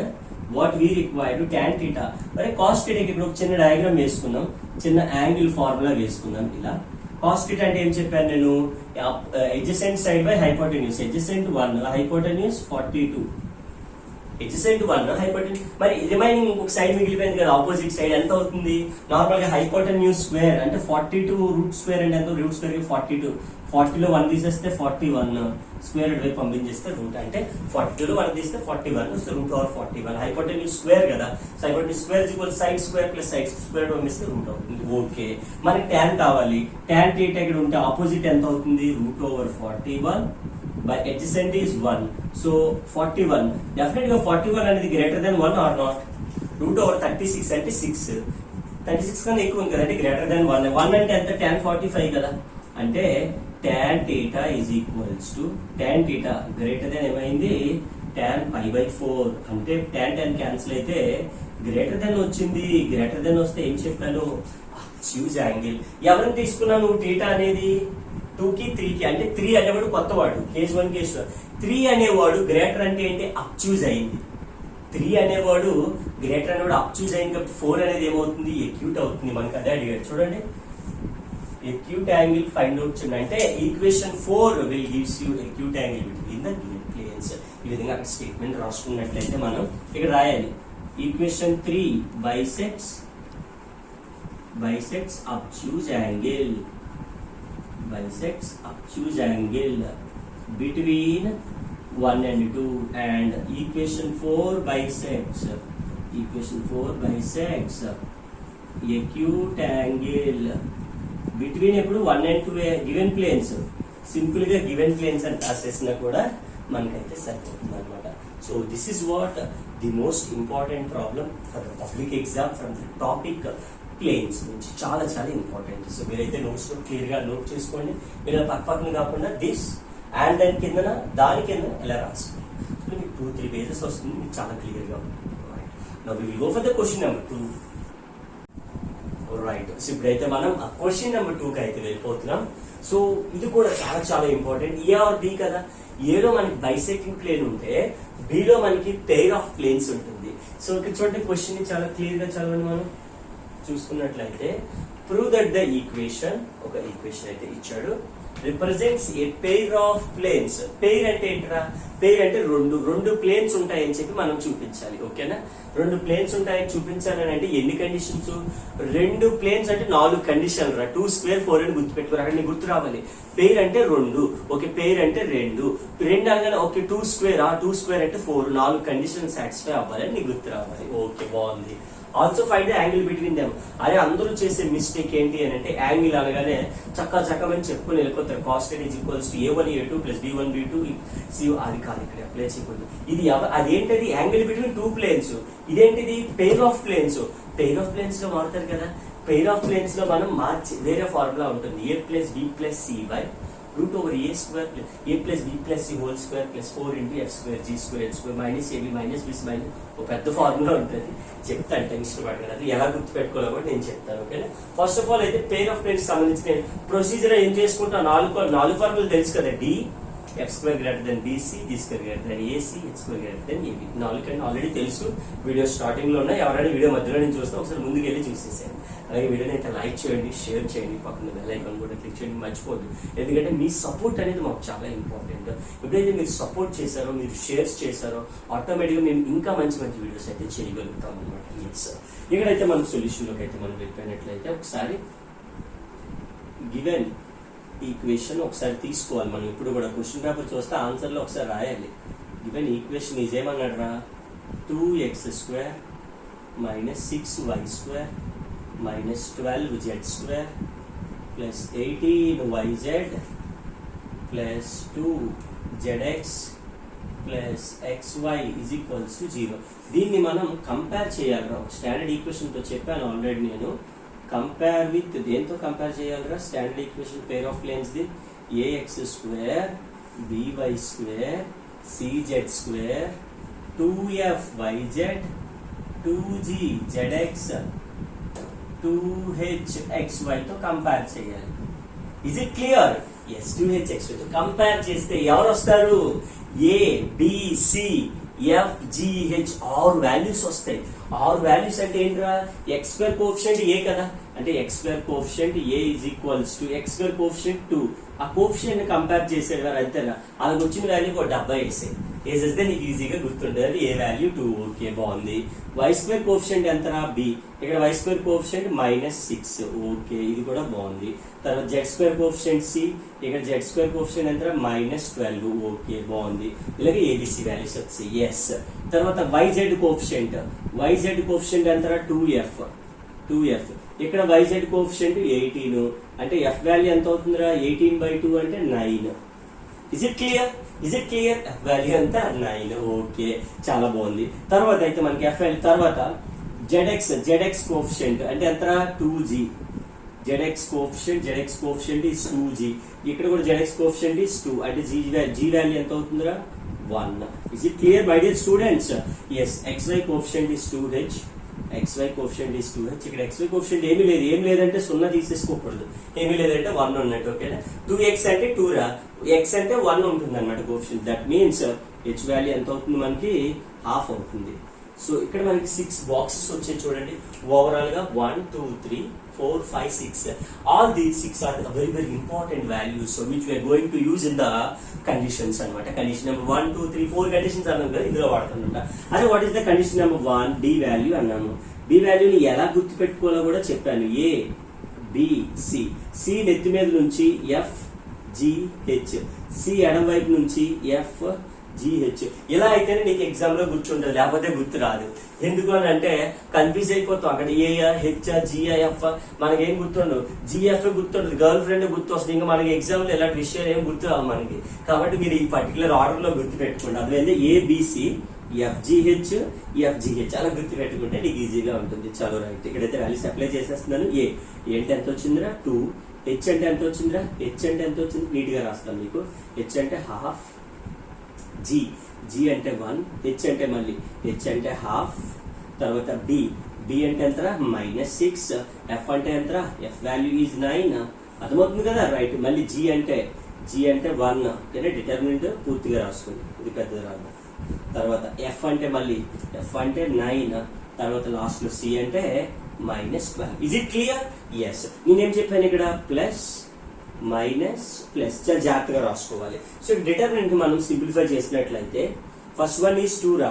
tan theta. మరి cos theta కి ఇప్పుడు ఒక చిన్న డయాగ్రామ్ వేసుకున్నాం, చిన్న యాంగిల్ ఫార్ములా వేసుకున్నాం. ఇలా cos theta అంటే ఏం చెప్పాను నేను? adjacent side by hypotenuse. adjacent 1 hypotenuse 42. adjacent 1 hypotenuse. మరి రిమైనింగ్ ఇంకొక సైడ్ మిగిలిపోయింది కదా, ఆపోజిట్ సైడ్ ఎంత అవుతుంది? నార్మల్ గా హైపోటెన్యూస్ స్క్వేర్ అంటే 42 రూట్ స్క్వేర్ అంటే ఎంత? Root square 42. 40లో 1 తీసేస్తే 41, స్క్వేర్ వైపు పంపించేస్తే రూట్ అంటే 42లో 1 తీస్తే 41, √41. హైపోటెన్యూస్ స్క్వేర్ కదా, so hypotenuse square equal side square plus side square పంపిస్తే రూట్ అవుతుంది. ఓకే, మనకి tan కావాలి. tan theta ఇక్కడ ఉంటే ఆపోజిట్ ఎంత అవుతుంది? √41 by adjacent is 1. So 41, definitely 41 అనేది greater than 1 or not? √36 అంటే 6. 36 కన్నా ఎక్కువ ఉంది కదా, అంటే greater than 1. 1 అంటే ఎంత? tan 45 కదా. అంటే tan theta is equals to tan theta greater than ఏమైంది? tan pi/4. అంటే tan క్యాన్సిల్ అయితే గ్రేటర్ దెన్ వచ్చింది. గ్రేటర్ దెన్ వస్తే ఏం చెప్పాను? Choose angle. ఎవరిని తీసుకున్నాను థీటా అనేది? 2కి 3కి. అంటే 3 అనేవాడు కొత్తవాడు, కేస్ 1 కేస్ 2. 3 అనేవాడు గ్రేటర్ అంటే ఏంటి? అబ్చూజ్ అయింది. 3 అనేవాడు గ్రేటర్ అనేవాడు అబ్చూజ్ అయింది కాబట్టి 4 అనేది ఏమవుతుంది? ఎక్యూట్ అవుతుంది. మనకి అదే అడిగాడు చూడండి. acute angle find out చేయండి అంటే equation 4 will gives you acute angle between the given planes. ఈ విధంగా అక్కడ స్టేట్మెంట్ రాసుకున్నట్లయితే మనం ఇక్కడ రాయాలి. Equation 3 bisects obtuse angle between 1 and 2 and equation 4 bisects acute angle between ఎప్పుడు 1 and 2 గివెన్ ప్లేన్స్. సింపుల్ గా గివెన్ ప్లేన్స్ అని రాసేసినా కూడా మనకైతే సరిపోతుంది అనమాట. So this is what the most important problem for the public exam from the topic planes నుంచి. చాలా చాలా ఇంపార్టెంట్. సో మీరైతే నోట్స్ క్లియర్ గా నోట్ చేసుకోండి. మీరు పక్కన కాకుండా దిస్ అండ్ దాని కింద ఇలా రాసుకోండి. సో మీకు 2-3 పేజెస్ వస్తుంది, మీకు చాలా క్లియర్ గా ఉంటుంది. Now we will go for the question number 2. Right, so ఇప్పుడైతే మనం క్వశ్చన్ నెంబర్ 2కి అయితే వెళ్ళిపోతున్నాం. సో ఇది కూడా చాలా చాలా ఇంపార్టెంట్. ఏ ఆర్ బి కదా, ఏలో మనకి బైసెక్టింగ్ ప్లేన్ ఉంటే బిలో మనకి పెయిర్ ఆఫ్ ప్లేన్స్ ఉంటుంది. సో ఇక్కడ చూడండి, క్వశ్చన్ ని చాలా క్లియర్ గా చదవండి. మనం చూసుకున్నట్లయితే ప్రూవ్ దట్ ద ఈక్వేషన్, ఒక ఈక్వేషన్ అయితే ఇచ్చాడు, represents a pair of planes. Pair అంటే ఏంటరా? పెయిర్ అంటే రెండు ప్లేన్స్ ఉంటాయని చెప్పి మనం చూపించాలి. ఓకేనా? 2 ప్లేన్స్ ఉంటాయని చూపించాలని అంటే ఎన్ని కండిషన్స్? 2 ప్లేన్స్ అంటే 4 కండిషన్లు రా. 2 స్క్వేర్ 4 అని గుర్తుపెట్టుకోరు, అక్కడ నీకు గుర్తు రావాలి. పెయిర్ అంటే 2, ఓకే, పెయిర్ అంటే 2 అనగానే ఓకే 2 స్క్వేర్, 2 స్క్వేర్ అంటే 4, 4 కండిషన్ సాటిస్ఫై అవ్వాలని నీకు గుర్తు రావాలి. ఓకే, బాగుంది. Also find the angle between them. అదే అందరూ చేసే మిస్టేక్ ఏంటి అని అంటే యాంగిల్ అనగానే చక్కమని చెప్పుకొని వెళ్ళిపోతారు. cos θ is equals to a1 a2 plus b1 b2 c. అది కాదు, ఇక్కడ అప్లై చేయకూడదు. ఇది అదేంటది? Angle between 2 planes. ఇదేంటిది? Pair of planes. Pair of planes లో మారుతారు కదా. పెయిర్ ఆఫ్ ప్లేన్స్ లో మనం మార్చి వేరే ఫార్ములా ఉంటుంది. a plus b plus c by √a square a plus b plus c whole square plus 4 into f square g square h square minus ab minus b minus ఒక పెద్ద formula ఉంటుంది. చెప్తాను, tension పడకండి. అది ఎలా గుర్తు పెట్టుకోవాలో కూడా నేను చెప్తాను. ఓకేనా? ఫస్ట్ ఆఫ్ ఆల్ అయితే పెయిర్ ఆఫ్ ప్లేన్స్ సంబంధించిన ప్రొసీజర్ ఏం చేసుకుంటా, 4 ఫార్ములు తెలుసు కదా. d f square greater than bc, g square greater than ac, h square greater than ab. 4 కన్నా ఆల్రెడీ తెలుసు, వీడియో స్టార్టింగ్ లో ఉన్నాయి. ఎవరైనా వీడియో మధ్యలో నుంచి చూస్తే ఒకసారి ముందుకు వెళ్ళి చూసేసాను. అలాగే వీడియోని అయితే లైక్ చేయండి, షేర్ చేయండి, పక్కన బెల్ ఐకాన్ కూడా క్లిక్ చేయండి, మర్చిపోద్దు. ఎందుకంటే మీ సపోర్ట్ అనేది మాకు చాలా ఇంపార్టెంట్. ఎప్పుడైతే మీరు సపోర్ట్ చేశారో, మీరు షేర్స్ చేశారో, ఆటోమేటిక్గా మేము ఇంకా మంచి వీడియోస్ అయితే చేయగలుగుతాం అనమాట. ఇక్కడైతే మన సొల్యూషన్లోకి అయితే మనం వెళ్ళిపోయినట్లయితే ఒకసారి గివెన్ ఈక్వేషన్ ఒకసారి తీసుకోవాలి. మనం ఇప్పుడు కూడా క్వశ్చన్ పేపర్ చూస్తే ఆన్సర్లో ఒకసారి రాయాలి. గివెన్ ఈక్వేషన్ ఈజ్ ఏమన్నాడు రా? 2x² minus 6y² minus 12z² plus 18yz plus 2zx plus xy is equals to 0. దీన్ని మనం కంపేర్ చేయాలి. స్టాండర్డ్ ఈక్వేషన్ తో చెప్పాను ఆల్రెడీ నేను. కంపేర్ విత్ దేంతో కంపేర్ చేయాలరా? Standard equation pair of planes the ax square by square cz square 2fyz 2g zx 2hxy తో compare చేయాలి. Is it clear? Yes, 2hxy తో కంపేర్ చేస్తే ఎవరు వస్తారు? A B C F G H 6 values వస్తాయి. 6 values అంటే ఏంట్రా? X square coefficient ఏ కదా, అంటే X square coefficient A is equals to X square coefficient 2. ఆ కోఎఫిషియంట్ ని కంపేర్ చేసేది వారు అంతేనా? అలాగ వచ్చిన వాల్యూ ఒక 70 వేసాయి. వేసేస్తే నీకు ఈజీగా గుర్తుండేది ఏ వాల్యూ 2. ఓకే, బాగుంది. వై స్క్వేర్ కోఎఫిషియంట్ ఎంతరా? బి. ఇక్కడ వై స్క్వేర్ కోఎఫిషియంట్ -6. ఓకే, ఇది కూడా బాగుంది. తర్వాత జెడ్ స్క్వేర్ కోఎఫిషియంట్ సి. ఇక్కడ జెడ్ స్క్వేర్ కోఎఫిషియంట్ ఎంత? -12. ఓకే, బాగుంది. ఇలాగే ఏబిసి వాల్యూస్ వచ్చాయి. ఎస్. తర్వాత వైజెడ్ కోఎఫిషియంట్ ఎంత? 2f. ఇక్కడ వైజెడ్ కోఎఫిషియంట్ 18. అంటే ఎఫ్ వాల్యూ ఎంత అవుతుందిరా? 18/2 అంటే 9. Is it clear? F value ఎంత? 9. ఓకే, చాలా బాగుంది. తర్వాత అయితే మనకి ఎఫ్ వాల్యూ తర్వాత జెడ్ఎక్స్ కోఎఫిషియంట్ అంటే ఎంత? 2g. ZX coefficient is 2g. ఇక్కడ కూడా జెడ్ఎక్స్ కోఎఫిషియంట్ ఈస్ 2. అంటే జీ వాల్యూ ఎంత అవుతుందిరా? 1. Is it clear my dear students? Yes. xy coefficient is 2h. ఇక్కడ xy కోఎఫిషియంట్ ఏమీ లేదంటే 0 తీసేసుకోకూడదు. ఏమీ లేదంటే 1 ఉన్నట్టు. ఓకేనా? 2x అంటే 2 రా, x అంటే 1 ఉంటుంది అనమాట coefficient. That means h value ఎంత అవుతుంది మనకి? హాఫ్ అవుతుంది. సో ఇక్కడ మనకి 6 బాక్సెస్ వచ్చాయి చూడండి. ఓవరాల్ గా 1 2 3 4 5 6. All these 6 are very very important values which we are going to use in the conditions అనమాట. కండిషన్ నెంబర్ 1 2 3 4 కండిషన్స్ అన్నాం కదా, ఇందులో వాడుతుంట. అదే what is the condition number 1? D value అన్నాము. బి వాల్యూని ఎలా గుర్తు పెట్టుకోవాలో కూడా చెప్పాను. ఏ బి సి. సి నెత్తి మీద నుంచి ఎఫ్ జి హెచ్. సి ఎడం వైపు నుంచి ఎఫ్ జిహెచ్. ఇలా అయితేనే నీకు ఎగ్జామ్ లో గుర్తుంటుంది, లేకపోతే గుర్తు రాదు. ఎందుకు అని అంటే కన్ఫ్యూజ్ అయిపోతాం. అక్కడ ఏఆ హెచ్ జిఆ ఎఫ్ మనకేం గుర్తుండదు. జిఎఫ్ గుర్తుండదు, గర్ల్ ఫ్రెండ్ గుర్తు వస్తుంది. ఇంకా మనకి ఎగ్జామ్ లో ఇలాంటి విషయాలు ఏం గుర్తు రావు మనకి. కాబట్టి మీరు ఈ పర్టికులర్ ఆర్డర్ లో గుర్తు పెట్టుకోండి. అదే ఏబిసి ఎఫ్జిహెచ్ ఎఫ్జిహెచ్ అలా గుర్తు పెట్టుకుంటే నీకు ఈజీగా ఉంటుంది. చాలా రైట్. ఇక్కడైతే వాల్యూస్ అప్లై చేసేస్తున్నాను. ఏ ఏంటి ఎంత వచ్చిందిరా? 2. హెచ్ అంటే ఎంత వచ్చిందిరా? హెచ్ అంటే ఎంత వచ్చింది? నీట్ గా రాస్తాను మీకు. హెచ్ అంటే హాఫ్. జి అంటే 1. హెచ్ అంటే మళ్ళీ హెచ్ అంటే హాఫ్. తర్వాత బి అంటే ఎంతరా? -6. ఎఫ్ అంటే ఎంతరా? F value is 9. అర్థమవుతుంది కదా? రైట్. మళ్ళీ జి అంటే 1. ఓకేనా? డిటర్మినెంట్ పూర్తిగా రాసుకుంది, ఇది పెద్దది రాదు. తర్వాత ఎఫ్ అంటే మళ్ళీ ఎఫ్ అంటే 9. తర్వాత లాస్ట్ లో సి అంటే -12. Is it clear? ఎస్. నేనేం చెప్పాను ఇక్కడ? Plus minus plus. చాలా జాగ్రత్తగా రాసుకోవాలి. సో డిటర్మినెంట్ మనం సింప్లిఫై చేసినట్లయితే ఫస్ట్ వన్ ఈజ్ 2 రా.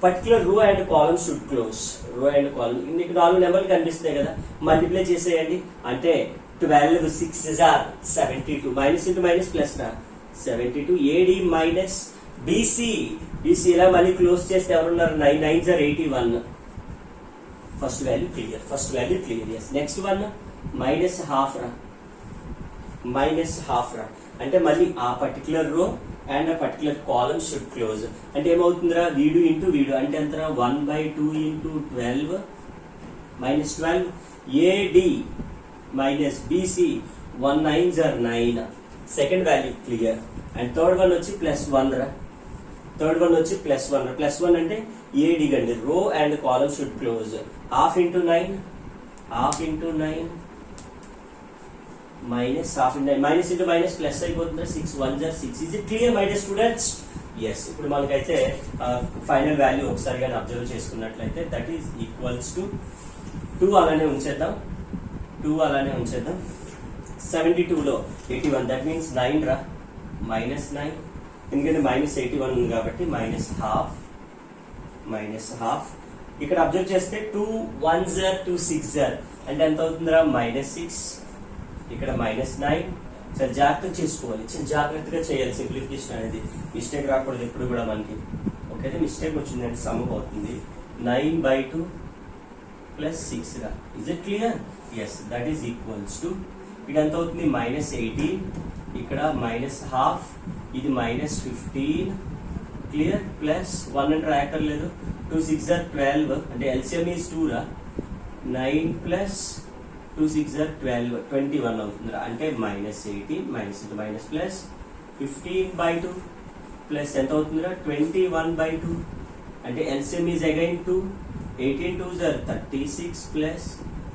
పర్టికులర్ రో అండ్ కాలమ్ షుడ్ క్లోజ్. రో అండ్ కాలమ్ మీకు 4 నెంబర్లు కనిపిస్తున్నాయి కదా, మల్టిప్లై చేసేయండి. అంటే 12 6 72. మైనస్ ఇంటూ మైనస్ ప్లస్ రా 72. ఏడి మైనస్ బీసీ ఇలా మళ్ళీ క్లోజ్ చేస్తే ఎవరున్నారు? 9 9s are 81. First value clear. Yes. Next one minus half రా. అంటే మళ్ళీ ఆ పర్టికులర్ రో అండ్ ఆ పర్టికులర్ కాలమ్ షుడ్ క్లోజ్. అంటే ఏమవుతుందిరా? వీడు ఇంటూ వీడు అంటే ఎంతరా? 1/2 into 12 -12. AD minus BC 1 9s are 9. Second value clear. And third one వచ్చి +1 రా. +1 అంటే ఏడి కండి. Row and column should close. Half into 9 minus half into 9. Minus into minus plus అయిపోతుంది. 6 1s are 6. Is it clear my dear students? Yes. ఇప్పుడు మనకైతే final value ఒకసారి కానీ observe చేసుకున్నట్లయితే దట్ ఈస్ ఈక్వల్స్ టు 2 అలానే ఉంచేద్దాం. 72లో 81 that means 9 రా. -9 ఎందుకంటే -81 ఉంది కాబట్టి -half. ఇక్కడ అబ్జర్వ్ చేస్తే 2 1s are 2 6s are అంటే ఎంత అవుతుందిరా? -6. ఇక్కడ -9. చాలా జాగ్రత్తగా చేసుకోవాలి, చాలా జాగ్రత్తగా చేయాలి సింప్లిఫికేషన్ అనేది. మిస్టేక్ రాకూడదు ఎప్పుడు కూడా మనకి. ఓకే, మిస్టేక్ వచ్చిందంటే సమ్ అవుతుంది. 9/2 + 6 రా. Is it clear? Yes. That is equals to ఇక్కడ ఎంత అవుతుంది? -18. ఇక్కడ -half. ఇది -15. క్లియర్. ప్లస్ 1 అంటే రాయక్కర్లేదు. 2 6s are 12 అంటే ఎల్సిఎం ఈజ్ 2 రా. 9 ప్లస్ 2 6 ఆర్ 12 21 అవుతుంది అంటే -18 -into ప్లస్ 15/2 ప్లస్ ఎంత అవుతుందిరా 21/2 అంటే LCM is again 2 18 2s are 36 plus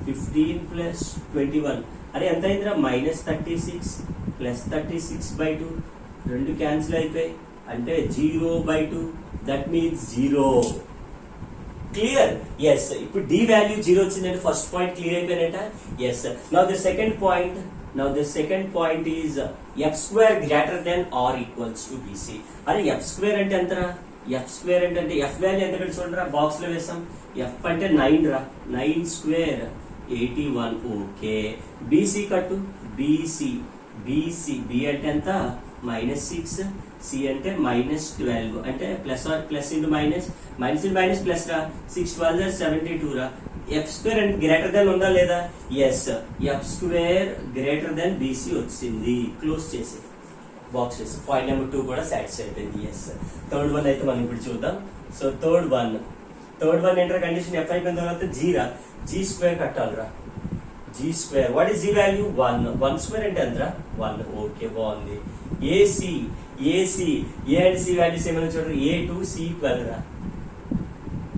15 plus 21 అరే ఎంత అయిందిరా -36 ప్లస్ 36/2 రెండు క్యాన్సిల్ అయిపోయి అంటే 0/2 దట్ మీన్స్ 0 క్లియర్ ఎస్ ఇప్పుడు డి వాల్యూ 0 వచ్చిందంటే ఫస్ట్ పాయింట్ క్లియర్ అయిపోయినట్ట yes now the second point is f square greater than or equals to bc అరే f square అంటే ఎంతరా f square అంటే f వాల్యూ ఎంత పెట్టి చూడరా బాక్స్ లో వేసాం f అంటే 9 రా 9 స్క్వేర్ 81 ఓకే bc కట్టు bc b అంటే ఎంత -6 సి అంటే -12 అంటే ప్లస్ ఇంటూ మైనస్ ప్లస్ రా 6 12 72 రా ఎఫ్ స్క్వేర్ అంటే గ్రేటర్ దెన్ ఉందా లేదా yes F square greater than BC వచ్చింది క్లోజ్ చేసి బాక్స్ చేసి పాయింట్ నెంబర్ 2 కూడా సాటిస్ఫై అయిపోయింది ఎస్ థర్డ్ వన్ అయితే మనం ఇప్పుడు చూద్దాం సో థర్డ్ వన్ ఏంటర్ కండిషన్ ఎఫ్ అయిపోయిన తర్వాత జీ స్క్వేర్ కట్టాలిరా G square what is G value 1 square అంటే ఎంతరా 1 ఓకే బాగుంది AC A and C values ఏమైనా చూడండి A2C12 రా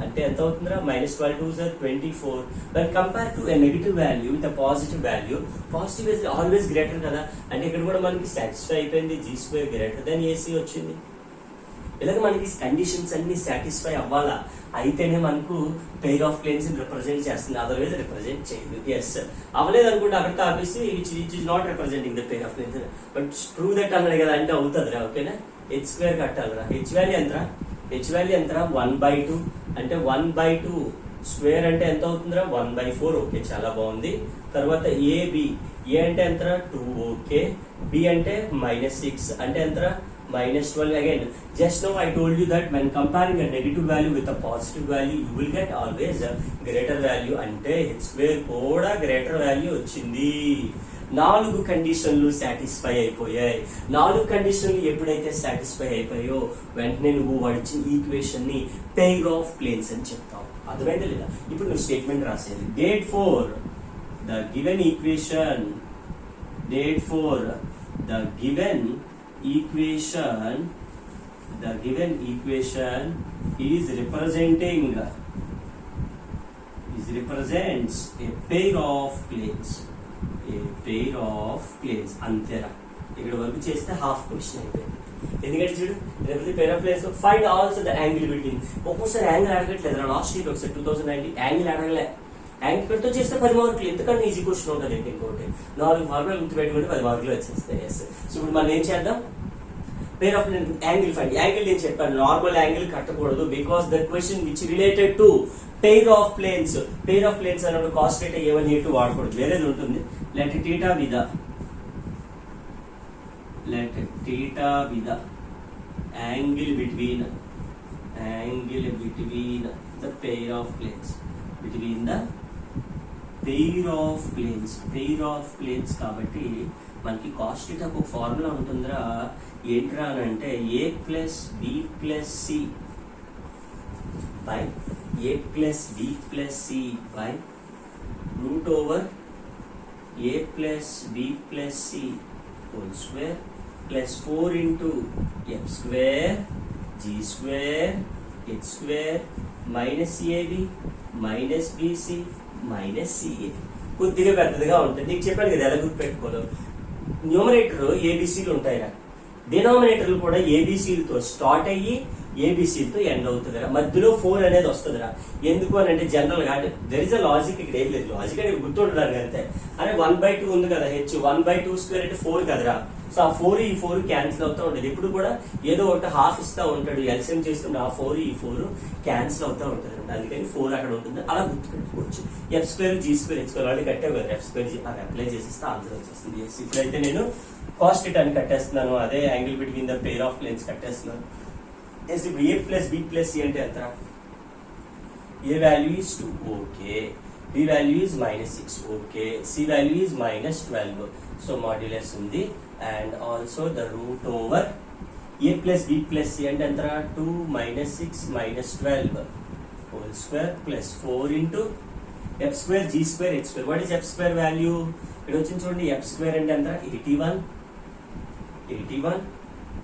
అంటే ఎంత అవుతుందిరా -12 2s are 24 but compare to a negative value with a positive value positive is always greater కదా అంటే ఇక్కడ కూడా మనకి సాటిస్ఫై అయిపోయింది G square greater than AC వచ్చింది ఇలాగ మనకి కండిషన్స్ అన్ని సాటిస్ఫై అవ్వాలా అయితేనే మనకు పెయిర్ ఆఫ్ ప్లేన్స్ రిప్రజెంట్ చేస్తుంది అదర్వైజ్ రిప్రజెంట్ చేయదు ఎస్ అవ్వలేదు అనుకుంటే అక్కడితో ఆపేసి it is not representing the pair of planes but prove that అన్నాడు కదా అంటే అవుతుంది రా ఓకేనా హెచ్ స్క్వేర్ కట్టాలిరా హెచ్ వాల్యూ ఎంతరా 1/2 అంటే 1/2 స్క్వేర్ అంటే ఎంత అవుతుందిరా 1/4 ఓకే చాలా బాగుంది తర్వాత ఏ అంటే ఎంతరా 2 ఓకే బి అంటే -6 అంటే ఎంతరా -12 again just now I told you that when comparing a negative value with a positive value you will get always a greater value అంటే h square కూడా greater value వచ్చింది 4 కండిషన్లు సాటిస్ఫై అయిపోయాయి 4 కండిషన్లు ఎప్పుడైతే సాటిస్ఫై అయిపోయాయో వెంటనే నువ్వు వాడిచ్చిన ఈక్వేషన్ ని పెయిర్ ఆఫ్ ప్లేన్స్ అని చెప్తావు అర్థమైందా లేదా ఇప్పుడు నువ్వు స్టేట్మెంట్ రాసేది date four the given equation the given equation represents a pair of planes అంతేరా ఇక్కడ వరకు చేస్తే హాఫ్ క్వశ్చన్ అయిపోయింది ఎందుకంటే చూడు రేపు pair of planes find also the angle between ఒక్కోసారి యాంగిల్ అడగట్లేదు లాస్ట్ ఇయర్ ఒకసారి 2019 యాంగిల్ అడగలే యాంగిల్ తో చేస్తే 10 మార్కులు ఎంతకన్నా ఈజీ క్వశ్చన్ ఉంటుంది ఇంకోటి 4 మార్కులు గుర్తుపెట్టుకుంటే 10 మార్కులు వచ్చేస్తాయి ఎస్ సో ఇప్పుడు మనం ఏం చేద్దాం pair of angle find angle నేను చెప్పాను నార్మల్ యాంగిల్ కట్టకూడదు because the question which related to pair of planes అన్నప్పుడు కాస్ థీటా ఏమని వాడకూడదు వేరేది ఉంటుంది let theta with angle between the pair of planes కాబట్టి మనకి కాస్ థీటాకు ఒక ఫార్ములా ఉంటుందిరా ఏంట్రా అని అంటే a plus b plus C by a plus b plus C by root over a plus b plus C whole square plus 4 into f square g square h square minus ab minus bc minus ca కొద్దిగా పెద్దదిగా ఉంటుంది నీకు చెప్పాను కదా ఎలా గుర్తుపెట్టుకోదు numerator ఏబిసిలు ఉంటాయిరా డినామినేటర్లు కూడా ఏబిసిలతో start అయ్యి ఏబిసిలతో ఎండ్ అవుతుందిరా మధ్యలో 4 అనేది వస్తుందిరా ఎందుకు అని అంటే జనరల్ గా దెర్ ఇస్ అ లాజిక్ ఇక్కడ ఏం లేదు లాజిక్ అనేది గుర్తుండడానికి అంతే అరే 1/2 ఉంది కదా హెచ్ 1/2 స్క్వేర్ అంటే 4 కదరా సో ఆ 4 ఈ 4 క్యాన్సిల్ అవుతూ ఉంటుంది ఇప్పుడు కూడా ఏదో ఒకటి హాఫ్ ఇస్తా ఉంటాడు ఎల్సిఎం చేస్తుంటే ఆ 4 ఈ 4 క్యాన్సిల్ అవుతూ ఉంటుంది అందుకని 4 అక్కడ ఉంటుంది అలా గుర్తుపెట్టుకోవచ్చు F square G square H square already కట్టావు కదా ఎఫ్ స్క్వేర్ అది అప్లై చేసేస్తే ఆన్సర్ వచ్చేస్తుంది ఇప్పుడైతే నేను కాస్ట్ థీటా అని కట్టేస్తున్నాను అదే angle between the pair of planes కట్టేస్తున్నాను ఇప్పుడు a plus b plus C అంటే ఎంత a value is 2 okay b value is -6 okay c value is -12 so modulus ఉంది and also the root over a plus b plus c అంటే ఎంత 2 -6 -12 whole square plus 4 into F square G square H square. What is F square value? ఇక్కడ వచ్చింది చూడండి, F square అంటే ఎంత? 81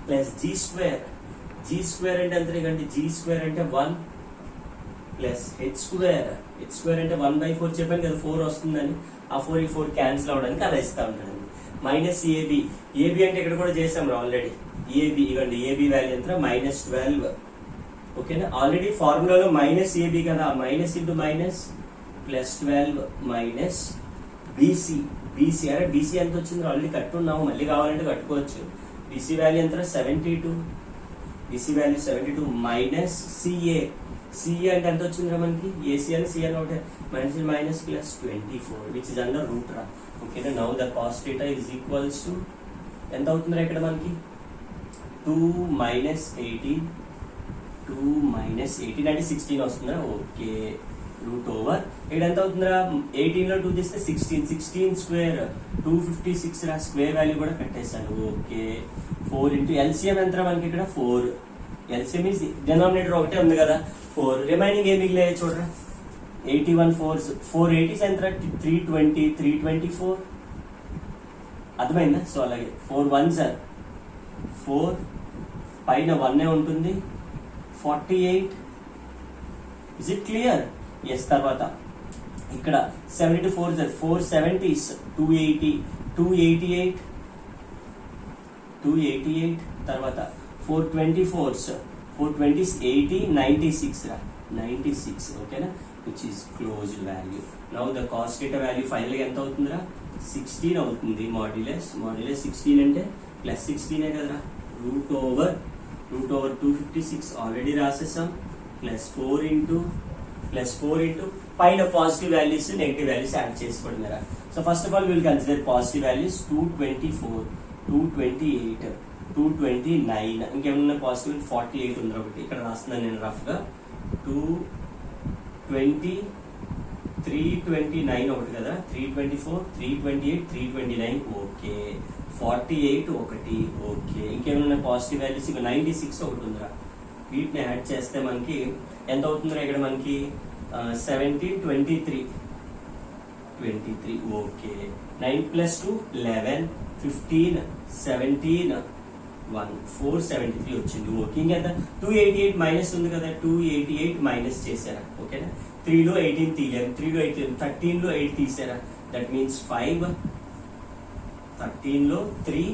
plus G square. G square అంటే ఎంత? ఇకండి జీ స్క్వేర్ అంటే 1 plus H square. H square అంటే 1/4 చెప్పాను కదా 4 వస్తుందని. ఆ 4 ఈ 4 క్యాన్సిల్ అవడానికి అలా ఇస్తా ఉంటాను. Minus AB. ఏబి అంటే ఇక్కడ కూడా చేసాం ఆల్రెడీ. ఏబి ఇవ్వండి, ఏబి వాల్యూ ఎంత? -12. ఓకేనా? ఆల్రెడీ ఫార్ములాలో మైనస్ ఏబి కదా, minus into minus +12 minus BC. BC అరే బీసీ ఎంత వచ్చింది? ఆల్రెడీ కట్టున్నాము, మళ్ళీ కావాలంటే కట్టుకోవచ్చు. బీసీ వాల్యూ ఎంత? 72. BC value 72 minus CA. CA అంటే ఎంత వచ్చిందిరా మనకి? ఏసీ అని సిఏ అని ఒకటే minus +24 which is under root రా. ఓకేనా? Now the cos θ is equals to ఎంత అవుతుందిరా ఇక్కడ మనకి? 2 - 18. 2 - 18 అంటే 16 వస్తుందిరా. ఓకే, రూట్ ఓవర్ ఇక్కడ ఎంత అవుతుందిరా? 18 లో 2 తీస్తే 16. 16 స్క్వేర్ 256 రా. స్క్వేర్ వాల్యూ కూడా పెట్టేశాను. ఓకే, 4 ఇంటూ ఎల్సిఎం ఎంత మనకి ఇక్కడ? 4. ఎల్సిఎం ఈజ్ డినామినేటర్ ఒకటే ఉంది కదా 4. రిమైనింగ్ ఏం మిగిలే చూడరా? 81 480 ఎంత? 320 324. అర్థమైందా? సో అలాగే 4 1s 4 పైన 1 ఉంటుంది 48. Is it clear? ఎస్. తర్వాత ఇక్కడ 72 4s 470s 280 288. తర్వాత 424s 420s 80 96 రా. 96. ఓకేనా? Which is closed value. Now the cos θ value ఫైనల్గా ఎంత అవుతుందిరా? 16 అవుతుంది. మాడ్యులస్ 16 అంటే +16 కదరా. రూట్ ఓవర్ 256 ఆల్రెడీ రాసేసాం. +4 ఇంటూ పైన positive values negative values add చేసుకోవడం కదా. So first of all will consider positive values 224 228 229. ఇంకేమన్నా పాజిటివ్ 48 ఉంది ఒకటి ఇక్కడ రాస్తున్నాను నేను రఫ్గా. 220 329 ఒకటి కదా, 324 328 329. ఓకే, 48 ఒకటి. ఓకే, ఇంకేమన్నా పాజిటివ్ వాల్యూస్ ఇక 96 ఒకటి ఉందిరా. వీటిని యాడ్ చేస్తే మనకి ఎంత అవుతుందిరా ఇక్కడ మనకి? 17 23. ఓకే, 9 + 2 11 15 17 1 473 వచ్చింది. ఓకే, ఇంకెంత? 288 మైనస్ ఉంది కదా, 288 మైనస్ చేశారా. ఓకేనా? 3 లో 18 తీయాలి, 3 లో 18 13 లో 8 తీసారా. That means 5. 13 లో 3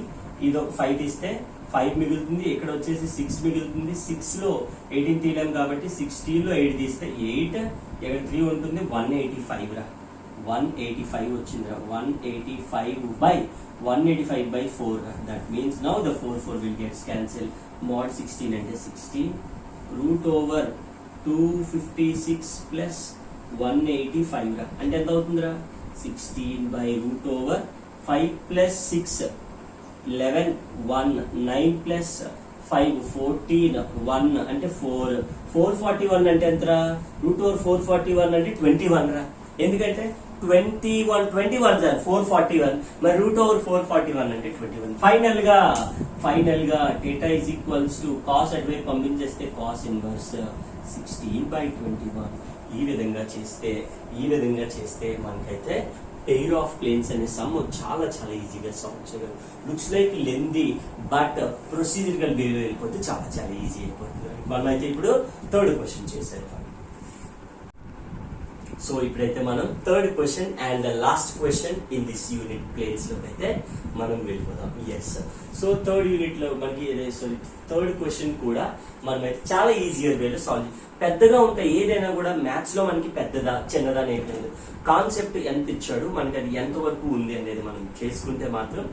ఇదో 5 తీస్తే 5 మిగులుతుంది. ఇక్కడ వచ్చేసి 6 మిగులుతుంది. 6 లో 18 తీయలేం కాబట్టి 16 లో 8 తీస్తే 8. ఇక్కడ 3 ఉంటుంది. 185 రా. 185 వచ్చిందిరా. 185/4 రా. That means now the 4 will get cancel. mod 16 అంటే 16 రూట్ ఓవర్ 256 ప్లస్ 185 రా. అంటే ఎంత అవుతుందిరా? 16/రూట్ ఓవర్ 5 + 6 11 1 9 + 5 14 1 అంటే 4 441 అంటే ఎంతరా? రూట్ ఓవర్ 441 అంటే 21 రా. ఎందుకంటే 21 సార్ 441, మరి రూట్ ఓవర్ 441 అంటే 21. ఫైనల్ గా θ ఈజ్ ఈక్వల్స్ టు కాస్ అటువైపు పంపించేస్తే కాస్ ఇన్వర్స్ 16/21. ఈ విధంగా చేస్తే మనకైతే పెయిర్ ఆఫ్ ప్లేన్స్ అనే సమ్ చాలా చాలా ఈజీగా సాల్వ్ చేయగలం. లుక్స్ లైక్ లెందీ బట్ ప్రొసీజర్కల్ వేలో వెళ్ళిపోతే చాలా చాలా ఈజీ అయిపోతుంది. మనం అయితే ఇప్పుడు థర్డ్ క్వశ్చన్ చేసేద్దాం. సో ఇప్పుడైతే మనం third question and last question in this unit planes లో అయితే మనం వెళ్ళిపోదాం. ఎస్, సో థర్డ్ యూనిట్ లో మనకి థర్డ్ క్వశ్చన్ కూడా మనం అయితే చాలా ఈజియర్ వేలో సాల్వ్. పెద్దగా ఉంటాయి ఏదైనా కూడా మ్యాథ్స్ లో మనకి పెద్దదా చిన్నదా అనేది లేదు. కాన్సెప్ట్ ఎంత ఇచ్చాడు మనకి అది ఎంత వరకు ఉంది అనేది మనం చేసుకుంటే మాత్రం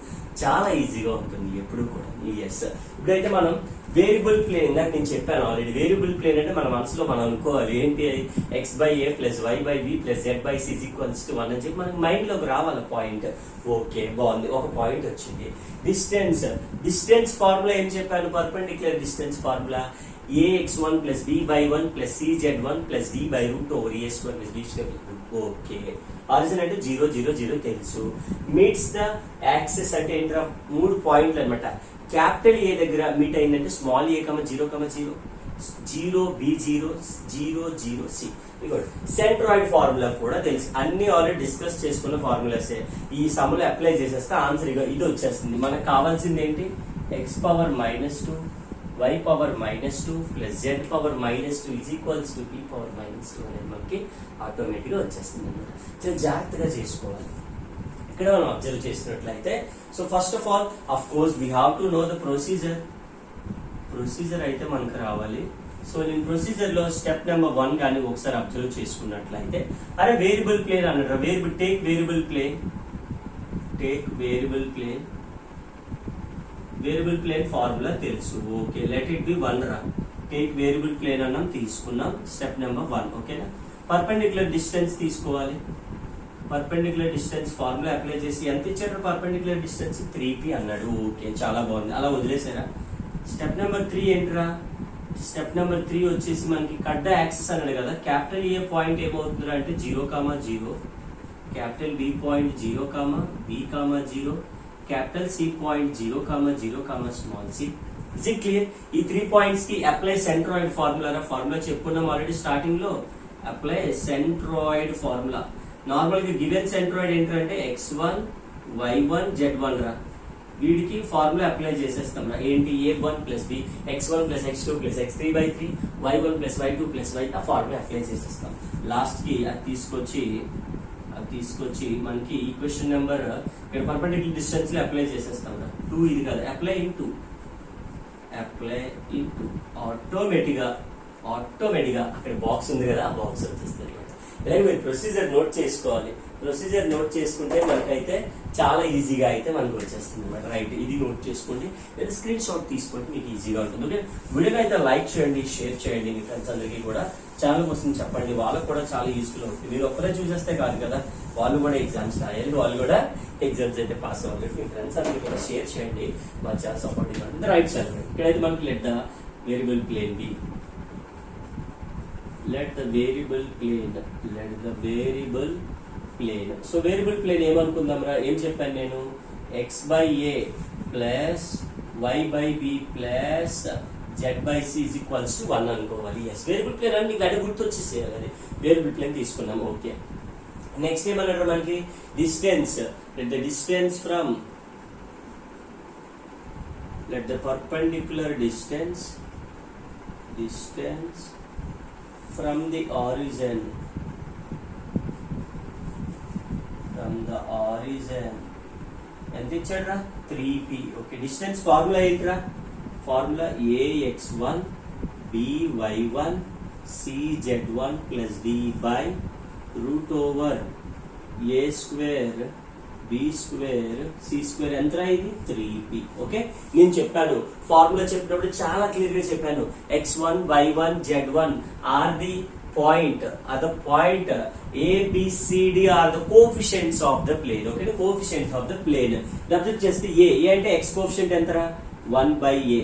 చాలా ఈజీగా ఉంటుంది ఎప్పుడు కూడా. ఎస్, ఇప్పుడైతే మనం వేరియబుల్ ప్లేన్, ఇందాక నేను చెప్పాను ఆల్రెడీ. వేరియబుల్ ప్లేన్ అంటే మన మనసులో మనం అనుకోవాలి ఏంటి? x/a + y/b + z/c = 1 అని చెప్పి మనకి మైండ్ లోకి రావాలి పాయింట్. ఓకే, బాగుంది, ఒక పాయింట్ వచ్చింది. డిస్టెన్స్ ఫార్ములా ఏం చెప్పాను? Perpendicular distance formula ax1 + by1 + cz1 + d/√a² + b². Okay, origin అంటే 0 0 0 తెలుసు. మీట్స్ ద యాక్సిస్ అంటే ఏంటో 3 పాయింట్లు అనమాట. క్యాపిటల్ ఏ దగ్గర మీట్ అయిందంటే small a, 0 0, 0b0 0 c. Centroid formula కూడా తెలుసు, అన్ని ఆల్రెడీ డిస్కస్ చేసుకున్న ఫార్ములాసే. ఈ సమ్లో అప్లై చేసేస్తే ఆన్సర్ ఇది వచ్చేస్తుంది. మనకు కావాల్సింది ఏంటి? x power -2 y power -2 plus z power -2 is equals to p power -2 అనేది మనకి ఆటోమేటిక్గా వచ్చేస్తుంది అనమాట. చాలా జాగ్రత్తగా చేసుకోవాలి. ఇక్కడ మనం అబ్జర్వ్ చేసినట్లయితే, so first of all of course we have to know the procedure అయితే మనకు రావాలి. సో నేను ప్రొసీజర్ లో స్టెప్ నెంబర్ 1 కానీ ఒకసారి అబ్జర్వ్ చేసుకున్నట్లయితే, అరే వేరియబుల్ ప్లేన్ అన్నట్టు టేక్ వేరియబుల్ ప్లేన్ ఫార్ములా తెలుసు. ఓకే, లెట్ ఇట్ బి 1 రా. టేక్ వేరియబుల్ ప్లేన్ అన్నాం, తీసుకున్నాం. స్టెప్ నెంబర్ 1 ఓకేనా. పర్పెండిక్యులర్ డిస్టెన్స్ తీసుకోవాలి. పర్పెండిక్యులర్ డిస్టెన్స్ ఫార్ములా అప్లై చేసి ఎంత ఇచ్చాడు? పర్పెండిక్యులర్ డిస్టెన్స్ 3p అన్నాడు. ఓకే, చాలా బాగుంది, అలా వదిలేసారా. స్టెప్ నెంబర్ 3 ఏంట్రా? స్టెప్ నెంబర్ 3 వచ్చేసి మనకి కట్ ద యాక్సిస్ అన్నాడు కదా. క్యాపిటల్ ఏ పాయింట్ ఏమవుతుందా అంటే 0, capital B point 0, b, 0, capital C point 0, small C. Is it clear? ఈ 3 పాయింట్స్ కి అప్లై సెంట్రాయిడ్ ఫార్ములా చెప్పుకున్నాం ఆల్రెడీ స్టార్టింగ్ లో. Apply centroid formula. నార్మల్ గా గివెన్ సెంట్రాయిడ్ ఏంటంటే x1 y1 z1 రా. వీడికి ఫార్ములా అప్లై చేసేస్తాం రా. ఏంటి? a1 plus b, x1 plus x2 plus x3/3, y1 plus y2 plus y. ఆ ఫార్ములా అప్లై చేసేస్తాం. లాస్ట్ కి అది తీసుకొచ్చి మనకి ఈక్వేషన్ నెంబర్ ఇక్కడ పర్పెండిక్యులర్ డిస్టెన్స్ లో అప్లై చేసేస్తాం రా. 2 ఇది కాదు, అప్లై ఇంటూ ఆటోమేటిక్గా అక్కడ బాక్స్ ఉంది కదా, ఆ బాక్స్ వచ్చేస్తుంది. ఇలాగే మీరు ప్రొసీజర్ నోట్ చేసుకోవాలి. ప్రొసీజర్ నోట్ చేసుకుంటే మనకైతే చాలా ఈజీగా అయితే మనకు వచ్చేస్తుంది అనమాట. రైట్, ఇది నోట్ చేసుకోండి, లేదా స్క్రీన్ షాట్ తీసుకోండి, మీకు ఈజీగా ఉంటుంది. ఓకే, వీడియోని అయితే లైక్ చేయండి, షేర్ చేయండి మీ ఫ్రెండ్స్ అందరికీ కూడా. ఛానల్ కోసం చెప్పండి, వాళ్ళకు కూడా చాలా యూస్ఫుల్ అవుతుంది. మీరు ఒక్కరే చూసేస్తే కాదు కదా, వాళ్ళు కూడా ఎగ్జామ్స్ రాయాలి, వాళ్ళు కూడా ఎగ్జామ్స్ అయితే పాస్ అవ్వాలి. మీ ఫ్రెండ్స్ అందరికీ కూడా షేర్ చేయండి, మాకు చాలా సపోర్ట్ ఇవ్వండి. రైట్ సార్, ఇక్కడైతే మనకి let the variable plane B. Let the variable plane. So variable plane ఏమనుకుందాం రా? ఏం చెప్పాను నేను? x/a plus y/b plus z/c is equals to 1 అనుకోవాలి. ఎస్, వేరియబుల్ ప్లేన్ అని మీకు అడిగి గుర్తొచ్చేసేయాలి. అది వేరియబుల్ ప్లేన్ తీసుకున్నాం. ఓకే, నెక్స్ట్ ఏమన్నాడు మనకి? Distance. Let the distance from let the perpendicular distance from the origin ఎంత ఇచ్చాడ్రా? 3p. ఓకే, డిస్టెన్స్ ఫార్ములా ఏంట్రా? Formula ax1 by1 cz1 plus d by root over a square b square c square. ఎంతరా ఇది? 3p. Okay, నేను చెప్పాను formula చెప్పినప్పుడు చాలా clear గా చెప్పాను. x1 y1 z1 are the point the point a b c d are the coefficients of the plane. okay, the coefficients of the plane. Subject చేస్తే a అంటే x coefficient ఎంతరా? 1/a.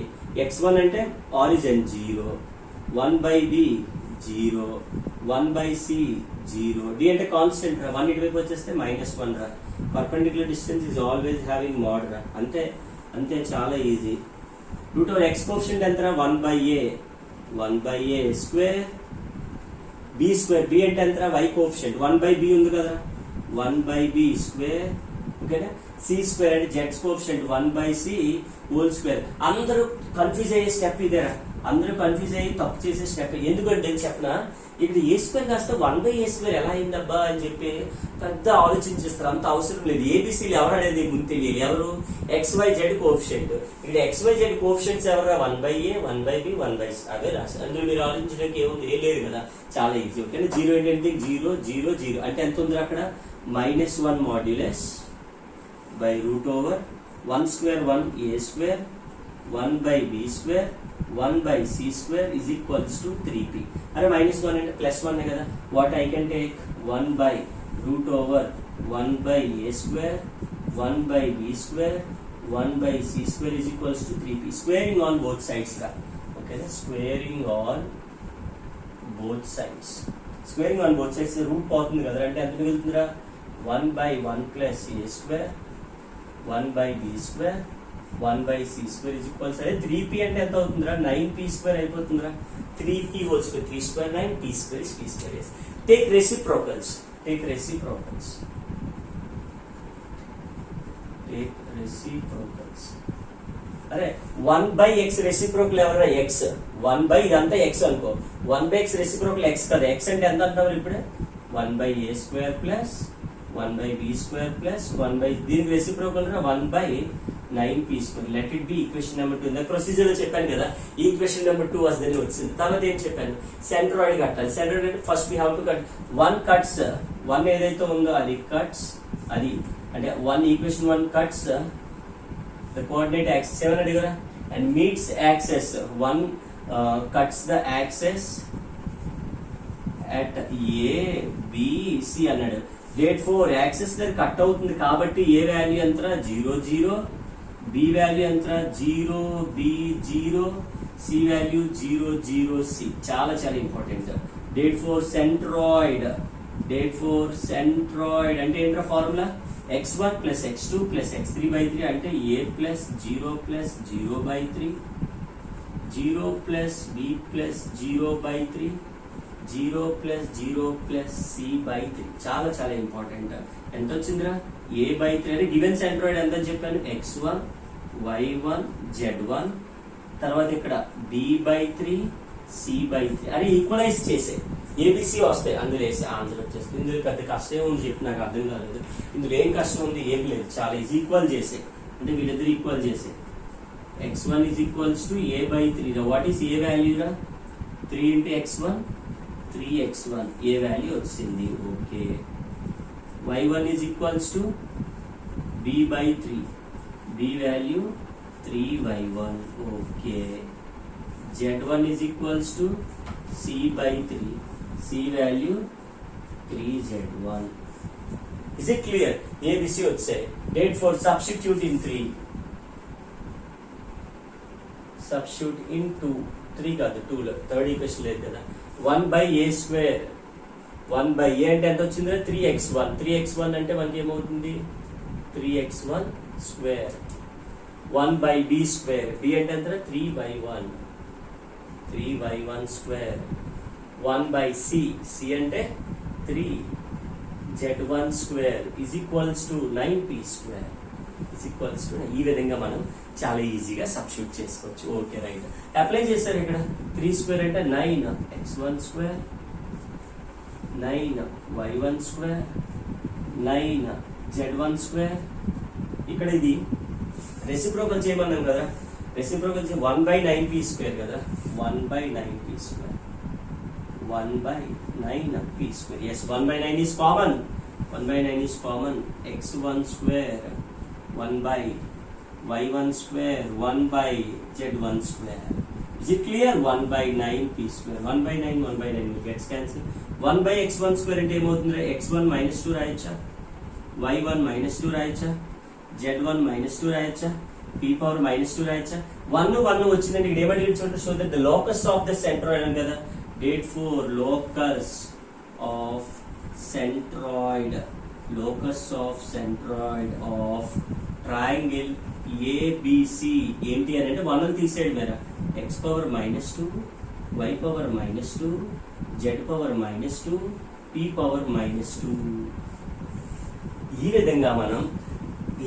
x1 అంటే origin 0, 1/b 0, 1/c 0, d అంటే constant రా. 1 ఇటువైపు వచ్చేస్తే -1 రా. Perpendicular distance is always having mode రా. అంతే చాలా easy. Root over x coefficient ఎంతరా? 1/a square, b square, b అంటే ఎంతరా? y కోఎఫిషియంట్ 1/b ఉంది కదా, 1/b స్క్వేర్. ఓకేనా? c స్క్వేర్ అంటే z coefficient 1/c whole square. అందరూ కన్ఫ్యూజ్ అయ్యే స్టెప్ ఇదేరా. అందరూ కన్ఫ్యూజ్ అయ్యి తప్పు చేసే స్టెప్. ఎందుకంటే చెప్పనా, ఇక్కడ ఏ స్క్వేర్ కాస్త 1/a స్క్వేర్ ఎలా అయిందబ్బా అని చెప్పి పెద్ద ఆలోచించేస్తారు. అంత అవసరం లేదు. ఏబిసిలు ఎవరు అనేది ముందు తెలియాలి. ఎవరు? XYZ coefficient. ఇక్కడ XYZ కోఎఫిషియంట్స్ ఎవరా? 1/a 1/b 1/c. అవే రాశారు. అందులో మీరు ఆలోచించడానికి ఏముంది? ఏం లేదు కదా, చాలా ఈజీ. ఓకేనా? 0 ఏంటంటే 0 0 0 అంటే ఎంత ఉంది అక్కడ? -1 modulus by root over 1 square 1a square 1/b square 1/c square is equals to 3p. అరే -1 అంటే +1 కదా. What I can take 1/√ over 1/a square 1/b square 1/c square is equals to 3p. Squaring on both sides రా. ఓకేనా? Squaring on both sides. Squaring on both sides root పోతుంది కదా, అంటే ఎంత మిగులుతుందిరా? 1/1 plus a square 1/b square 1/c² is equals అదే 3p అంటే ఎంత అవుతుందిరా 9p² అయిపోతుందిరా 3p whole square 3 square 9 p square is p square yes. Take reciprocals అరే 1/x రెసిప్రోకల్ ఎవరైనా x 1/, ఇదంతా x అనుకో 1/x రెసిప్రోకల్ x కదా x అంటే ఎంత అంటారు ఇప్పుడే 1/a² ప్లస్ 1/b² ప్లస్ 1/, దీనికి reciprocal 1/9p². Let it be equation number 2. Procedure లో చెప్పాను కదా ఈక్వేషన్ నెంబర్ 2 వస్తుందని వచ్చింది. తర్వాత ఏం చెప్పాను సెంట్రాయిడ్ కట్టాలి. సెంట్రాయిడ్ అంటే first we have to cut 1 cuts 1 ఏదైతే ఉందో అది కట్స్ అది అంటే 1 equation 1 cuts the coordinate axis 7 అడిగారా and meets axis 1 cuts the axis at a b c అన్నాడు. therefore axis దగ్గర కట్ అవుతుంది కాబట్టి a వాల్యూ ఎంత 0 0, b వాల్యూ ఎంత 0 b 0, c వాల్యూ 0 0 c చాలా చాలా ఇంపార్టెంట్. therefore centroid అంటే ఏంట్రా formula x1 plus x2 plus x3/3 అంటే a plus 0 plus 0/3, 0 plus b plus 0/3, 0 plus 0 plus c/3 చాలా చాలా ఇంపార్టెంట్. ఎంత వచ్చిందిరా a/3 అంటే గివెన్ సెంట్రాయిడ్ ఎంత చెప్పాను x1 y1 z1 తర్వాత ఇక్కడ b/3 c/3 అని ఈక్వలైజ్ చేసే ఏబిసి వస్తాయి అందులో వేసి ఆన్సర్ వచ్చేస్తుంది. ఇందులో పెద్ద కష్టం ఉంది చెప్పి నాకు అర్థం కాలేదు. ఇందులో ఏం కష్టం ఉంది ఏం లేదు చాలా ఈజీ. ఈక్వల్ చేసే అంటే వీళ్ళిద్దరు ఈక్వల్ చేసే x1 is equals to a/3. What is a value రా 3 into x1 3x1 ఏ వాల్యూ వచ్చింది. Okay y1 is equals to b/3 b value 3y1 okay z1 is equals to c/3 c value 3z1. Is it clear? ABC would say. Therefore, substitute in 3. Substitute in 2. 3 కాదు 2 లో third equation లేదు కదా 1/a². 1/a అంటే ఎంత వచ్చింది 3x1. 3x1 అంటే మనకి ఏమవుతుంది 3x1². 1/b². b అంటే ఎంత 3/1. 3/1². 1/c. c అంటే 3 z1² is equals to 9p² is equals to ఈ విధంగా మనం చాలా ఈజీగా సబ్స్టిట్యూట్ చేసుకోవచ్చు. ఓకే రైట్ అప్లై చేస్తారు ఇక్కడ 3² అంటే 9 x1² 9 y1² 9 z1². ఇక్కడ ఇది రెసిప్రోకల్ చేయమన్నాం కదా రెసిప్రోకల్ 1/9p² కదా 1/9p². 1/9p². Yes, 1/9 is common. 1/9 is common. x1² 1/y1², 1/z1². Is it clear? 1/9p². 1/9 gets cancelled. 1/x1² అంటే ఏమవుతుంది x1 -2 రాయొచ్చా y1 -2 రాయొచ్చా z1 -2 రాయొచ్చా p power -2 రాయొచ్చా 1 వచ్చిందంటే ఇక్కడ ఏమని చూడండి so that the locus of the centroid అని కదా therefore locus of centroid of triangle ABC ఏంటి అని అంటే 1 తీసేయండి మేరా x power -2 y power -2 z power -2 p power -2. ఈ విధంగా మనం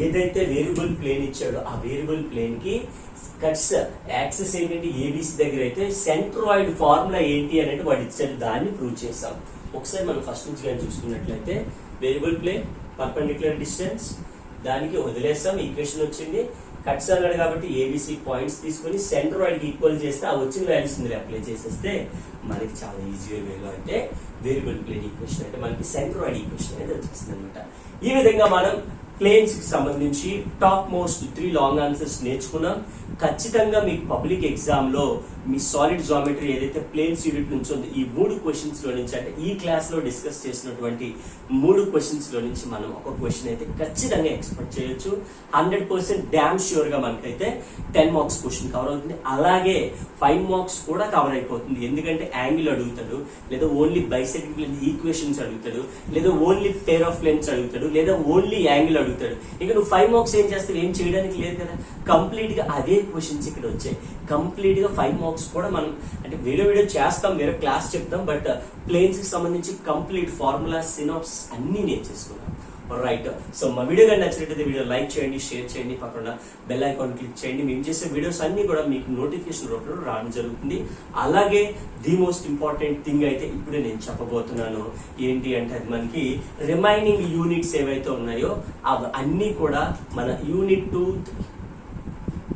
ఏదైతే వేరియబుల్ ప్లేన్ ఇచ్చాడో ఆ వేరియబుల్ ప్లేన్ కి కట్స్ యాక్సెస్ ఏంటంటే ఏబిసి దగ్గర అయితే సెంట్రాయిడ్ ఫార్ములా ఏంటి అనేది వాడు ఇచ్చాడు దాన్ని ప్రూవ్ చేసాం. ఒకసారి మనం ఫస్ట్ నుంచి కానీ చూసుకున్నట్లయితే వేరియబుల్ ప్లేన్ పర్పెండిక్యులర్ డిస్టెన్స్ దానికి వదిలేస్తాం ఈక్వేషన్ వచ్చింది కట్స్ అన్నాడు కాబట్టి ఏబిసి పాయింట్స్ తీసుకొని సెంట్రాయిడ్ కి ఈక్వల్ చేస్తే ఆ వచ్చిన వాల్యూస్ ఇందులో అప్లై చేసేస్తే మనకి చాలా ఈజీ వేలో అంటే వేరియబుల్ ప్లేన్ ఈక్వేషన్ అంటే మనకి సెంట్రాయిడ్ ఈక్వేషన్ అనేది వచ్చేస్తుంది అనమాట. ఈ విధంగా మనం ప్లేన్స్ కి సంబంధించి టాప్ మోస్ట్ 3 లాంగ్ ఆన్సర్స్ నేర్చుకున్నాం. ఖచ్చితంగా మీకు పబ్లిక్ ఎగ్జామ్ లో మీ సాలిడ్ జామెట్రీ ఏదైతే ప్లేన్స్ యూనిట్ నుంచి ఉందో ఈ 3 క్వశ్చన్స్ లో నుంచి అంటే ఈ క్లాస్ లో డిస్కస్ చేసినటువంటి 3 క్వశ్చన్స్ లో నుంచి మనం ఒక క్వశ్చన్ అయితే ఖచ్చితంగా ఎక్స్పెక్ట్ చేయొచ్చు. 100% డ్యామ్ ష్యూర్ గా మనకైతే 10 మార్క్స్ క్వశ్చన్ కవర్ అవుతుంది. అలాగే 5 మార్క్స్ కూడా కవర్ అయిపోతుంది. ఎందుకంటే యాంగిల్ అడుగుతాడు, లేదా ఓన్లీ బైసెక్టివ్ ఈక్వేషన్స్ అడుగుతాడు, లేదా ఓన్లీ పేర్ ఆఫ్ ప్లేన్స్ అడుగుతాడు, లేదా ఓన్లీ యాంగిల్ అడుగుతాడు. ఇక నువ్వు 5 మార్క్స్ ఏం చేస్తావు? ఏం చేయడానికి లేదు కదా. కంప్లీట్ గా అదే క్వశ్చన్స్ ఇక్కడ వచ్చాయి. కంప్లీట్ గా 5 మార్క్స్ కూడా మనం అంటే వీడియో చేస్తాం, వేరే క్లాస్ చెప్తాం, బట్ ప్లేన్స్ కి సంబంధించి కంప్లీట్ ఫార్ములా సినాప్స్ అన్ని నేర్చేసుకున్నాం. రైట్. సో మా వీడియో కానీ నచ్చినట్లయితే వీడియో లైక్ చేయండి, షేర్ చేయండి, పక్కన బెల్ ఐకాన్ క్లిక్ చేయండి. మేము చేసే వీడియోస్ అన్ని కూడా మీకు నోటిఫికేషన్ రూపంలో రావడం జరుగుతుంది. అలాగే ది మోస్ట్ ఇంపార్టెంట్ థింగ్ అయితే ఇప్పుడే నేను చెప్పబోతున్నాను. ఏంటి అంటే అది మనకి రిమైనింగ్ యూనిట్స్ ఏవైతే ఉన్నాయో అవి అన్ని కూడా మన యూనిట్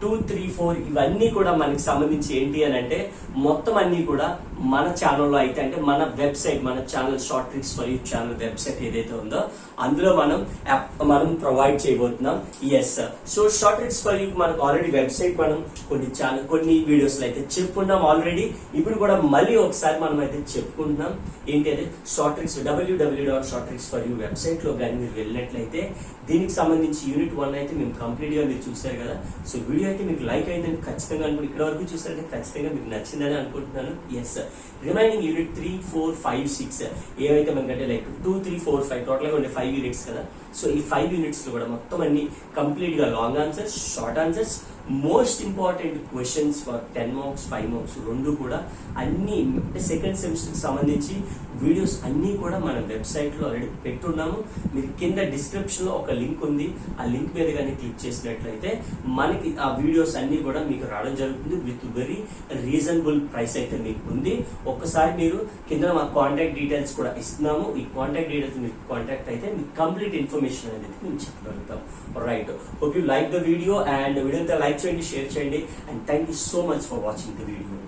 2, 3, 4 ఇవన్నీ కూడా మనకి సంబంధించి ఏంటి అని అంటే మొత్తం అన్ని కూడా మన ఛానల్లో అయితే అంటే మన వెబ్సైట్, మన channel Shorttricks for you channel website ఏదైతే ఉందో అందులో మనం ప్రొవైడ్ చేయబోతున్నాం. Yes. So Shorttricks for you మనకు ఆల్రెడీ వెబ్సైట్ మనం కొన్ని వీడియోస్ లో అయితే చెప్పుకున్నాం ఆల్రెడీ. ఇప్పుడు కూడా మళ్ళీ ఒకసారి మనం అయితే చెప్పుకుంటున్నాం. ఏంటి అంటే Shorttricks www.shorttricksforyou వెబ్సైట్ లో కానీ మీరు వెళ్ళినట్లయితే దీనికి సంబంధించి యూనిట్ 1 అయితే మేము కంప్లీట్ గా మీరు చూసారు కదా. సో వీడియో అయితే మీకు లైక్ అయిందని ఖచ్చితంగా అనుకుంటున్నాను. ఇక్కడ వరకు చూసారంటే ఖచ్చితంగా మీకు నచ్చిందని అనుకుంటున్నాను. ఎస్. రిమైనింగ్ యూనిట్ 3, 4, 5, 6 ఏవైతే మనకంటే లైక్ 2, 3, 4, 5 టోటల్ గా ఉండే 5 యూనిట్స్ కదా. సో ఈ 5 యూనిట్స్ లో కూడా మొత్తం అన్ని కంప్లీట్ గా long answers, short answers, most important questions for 10 marks, 5 marks రెండు కూడా అన్ని సెకండ్ సెమిస్టర్ కి సంబంధించి వీడియోస్ అన్ని కూడా మన వెబ్సైట్ లో ఆల్రెడీ పెట్టున్నాము. మీరు కింద డిస్క్రిప్షన్ లో ఒక లింక్ ఉంది. ఆ లింక్ మీద కానీ క్లిక్ చేసినట్లయితే మనకి ఆ వీడియోస్ అన్ని కూడా మీకు రావడం జరుగుతుంది. విత్ వెరీ రీజనబుల్ ప్రైస్ అయితే మీకు ఉంది. ఒక్కసారి మీరు కింద మా కాంటాక్ట్ డీటెయిల్స్ కూడా ఇస్తున్నాము. ఈ కాంటాక్ట్ డీటెయిల్స్ మీకు కాంటాక్ట్ అయితే మీకు కంప్లీట్ ఇన్ఫర్మేషన్ అనేది మేము చెప్పగలుగుతాం. Right. Hope you like the video and వీడియోతో లైక్ చేయండి, షేర్ చేయండి, and thank you so much for watching the video.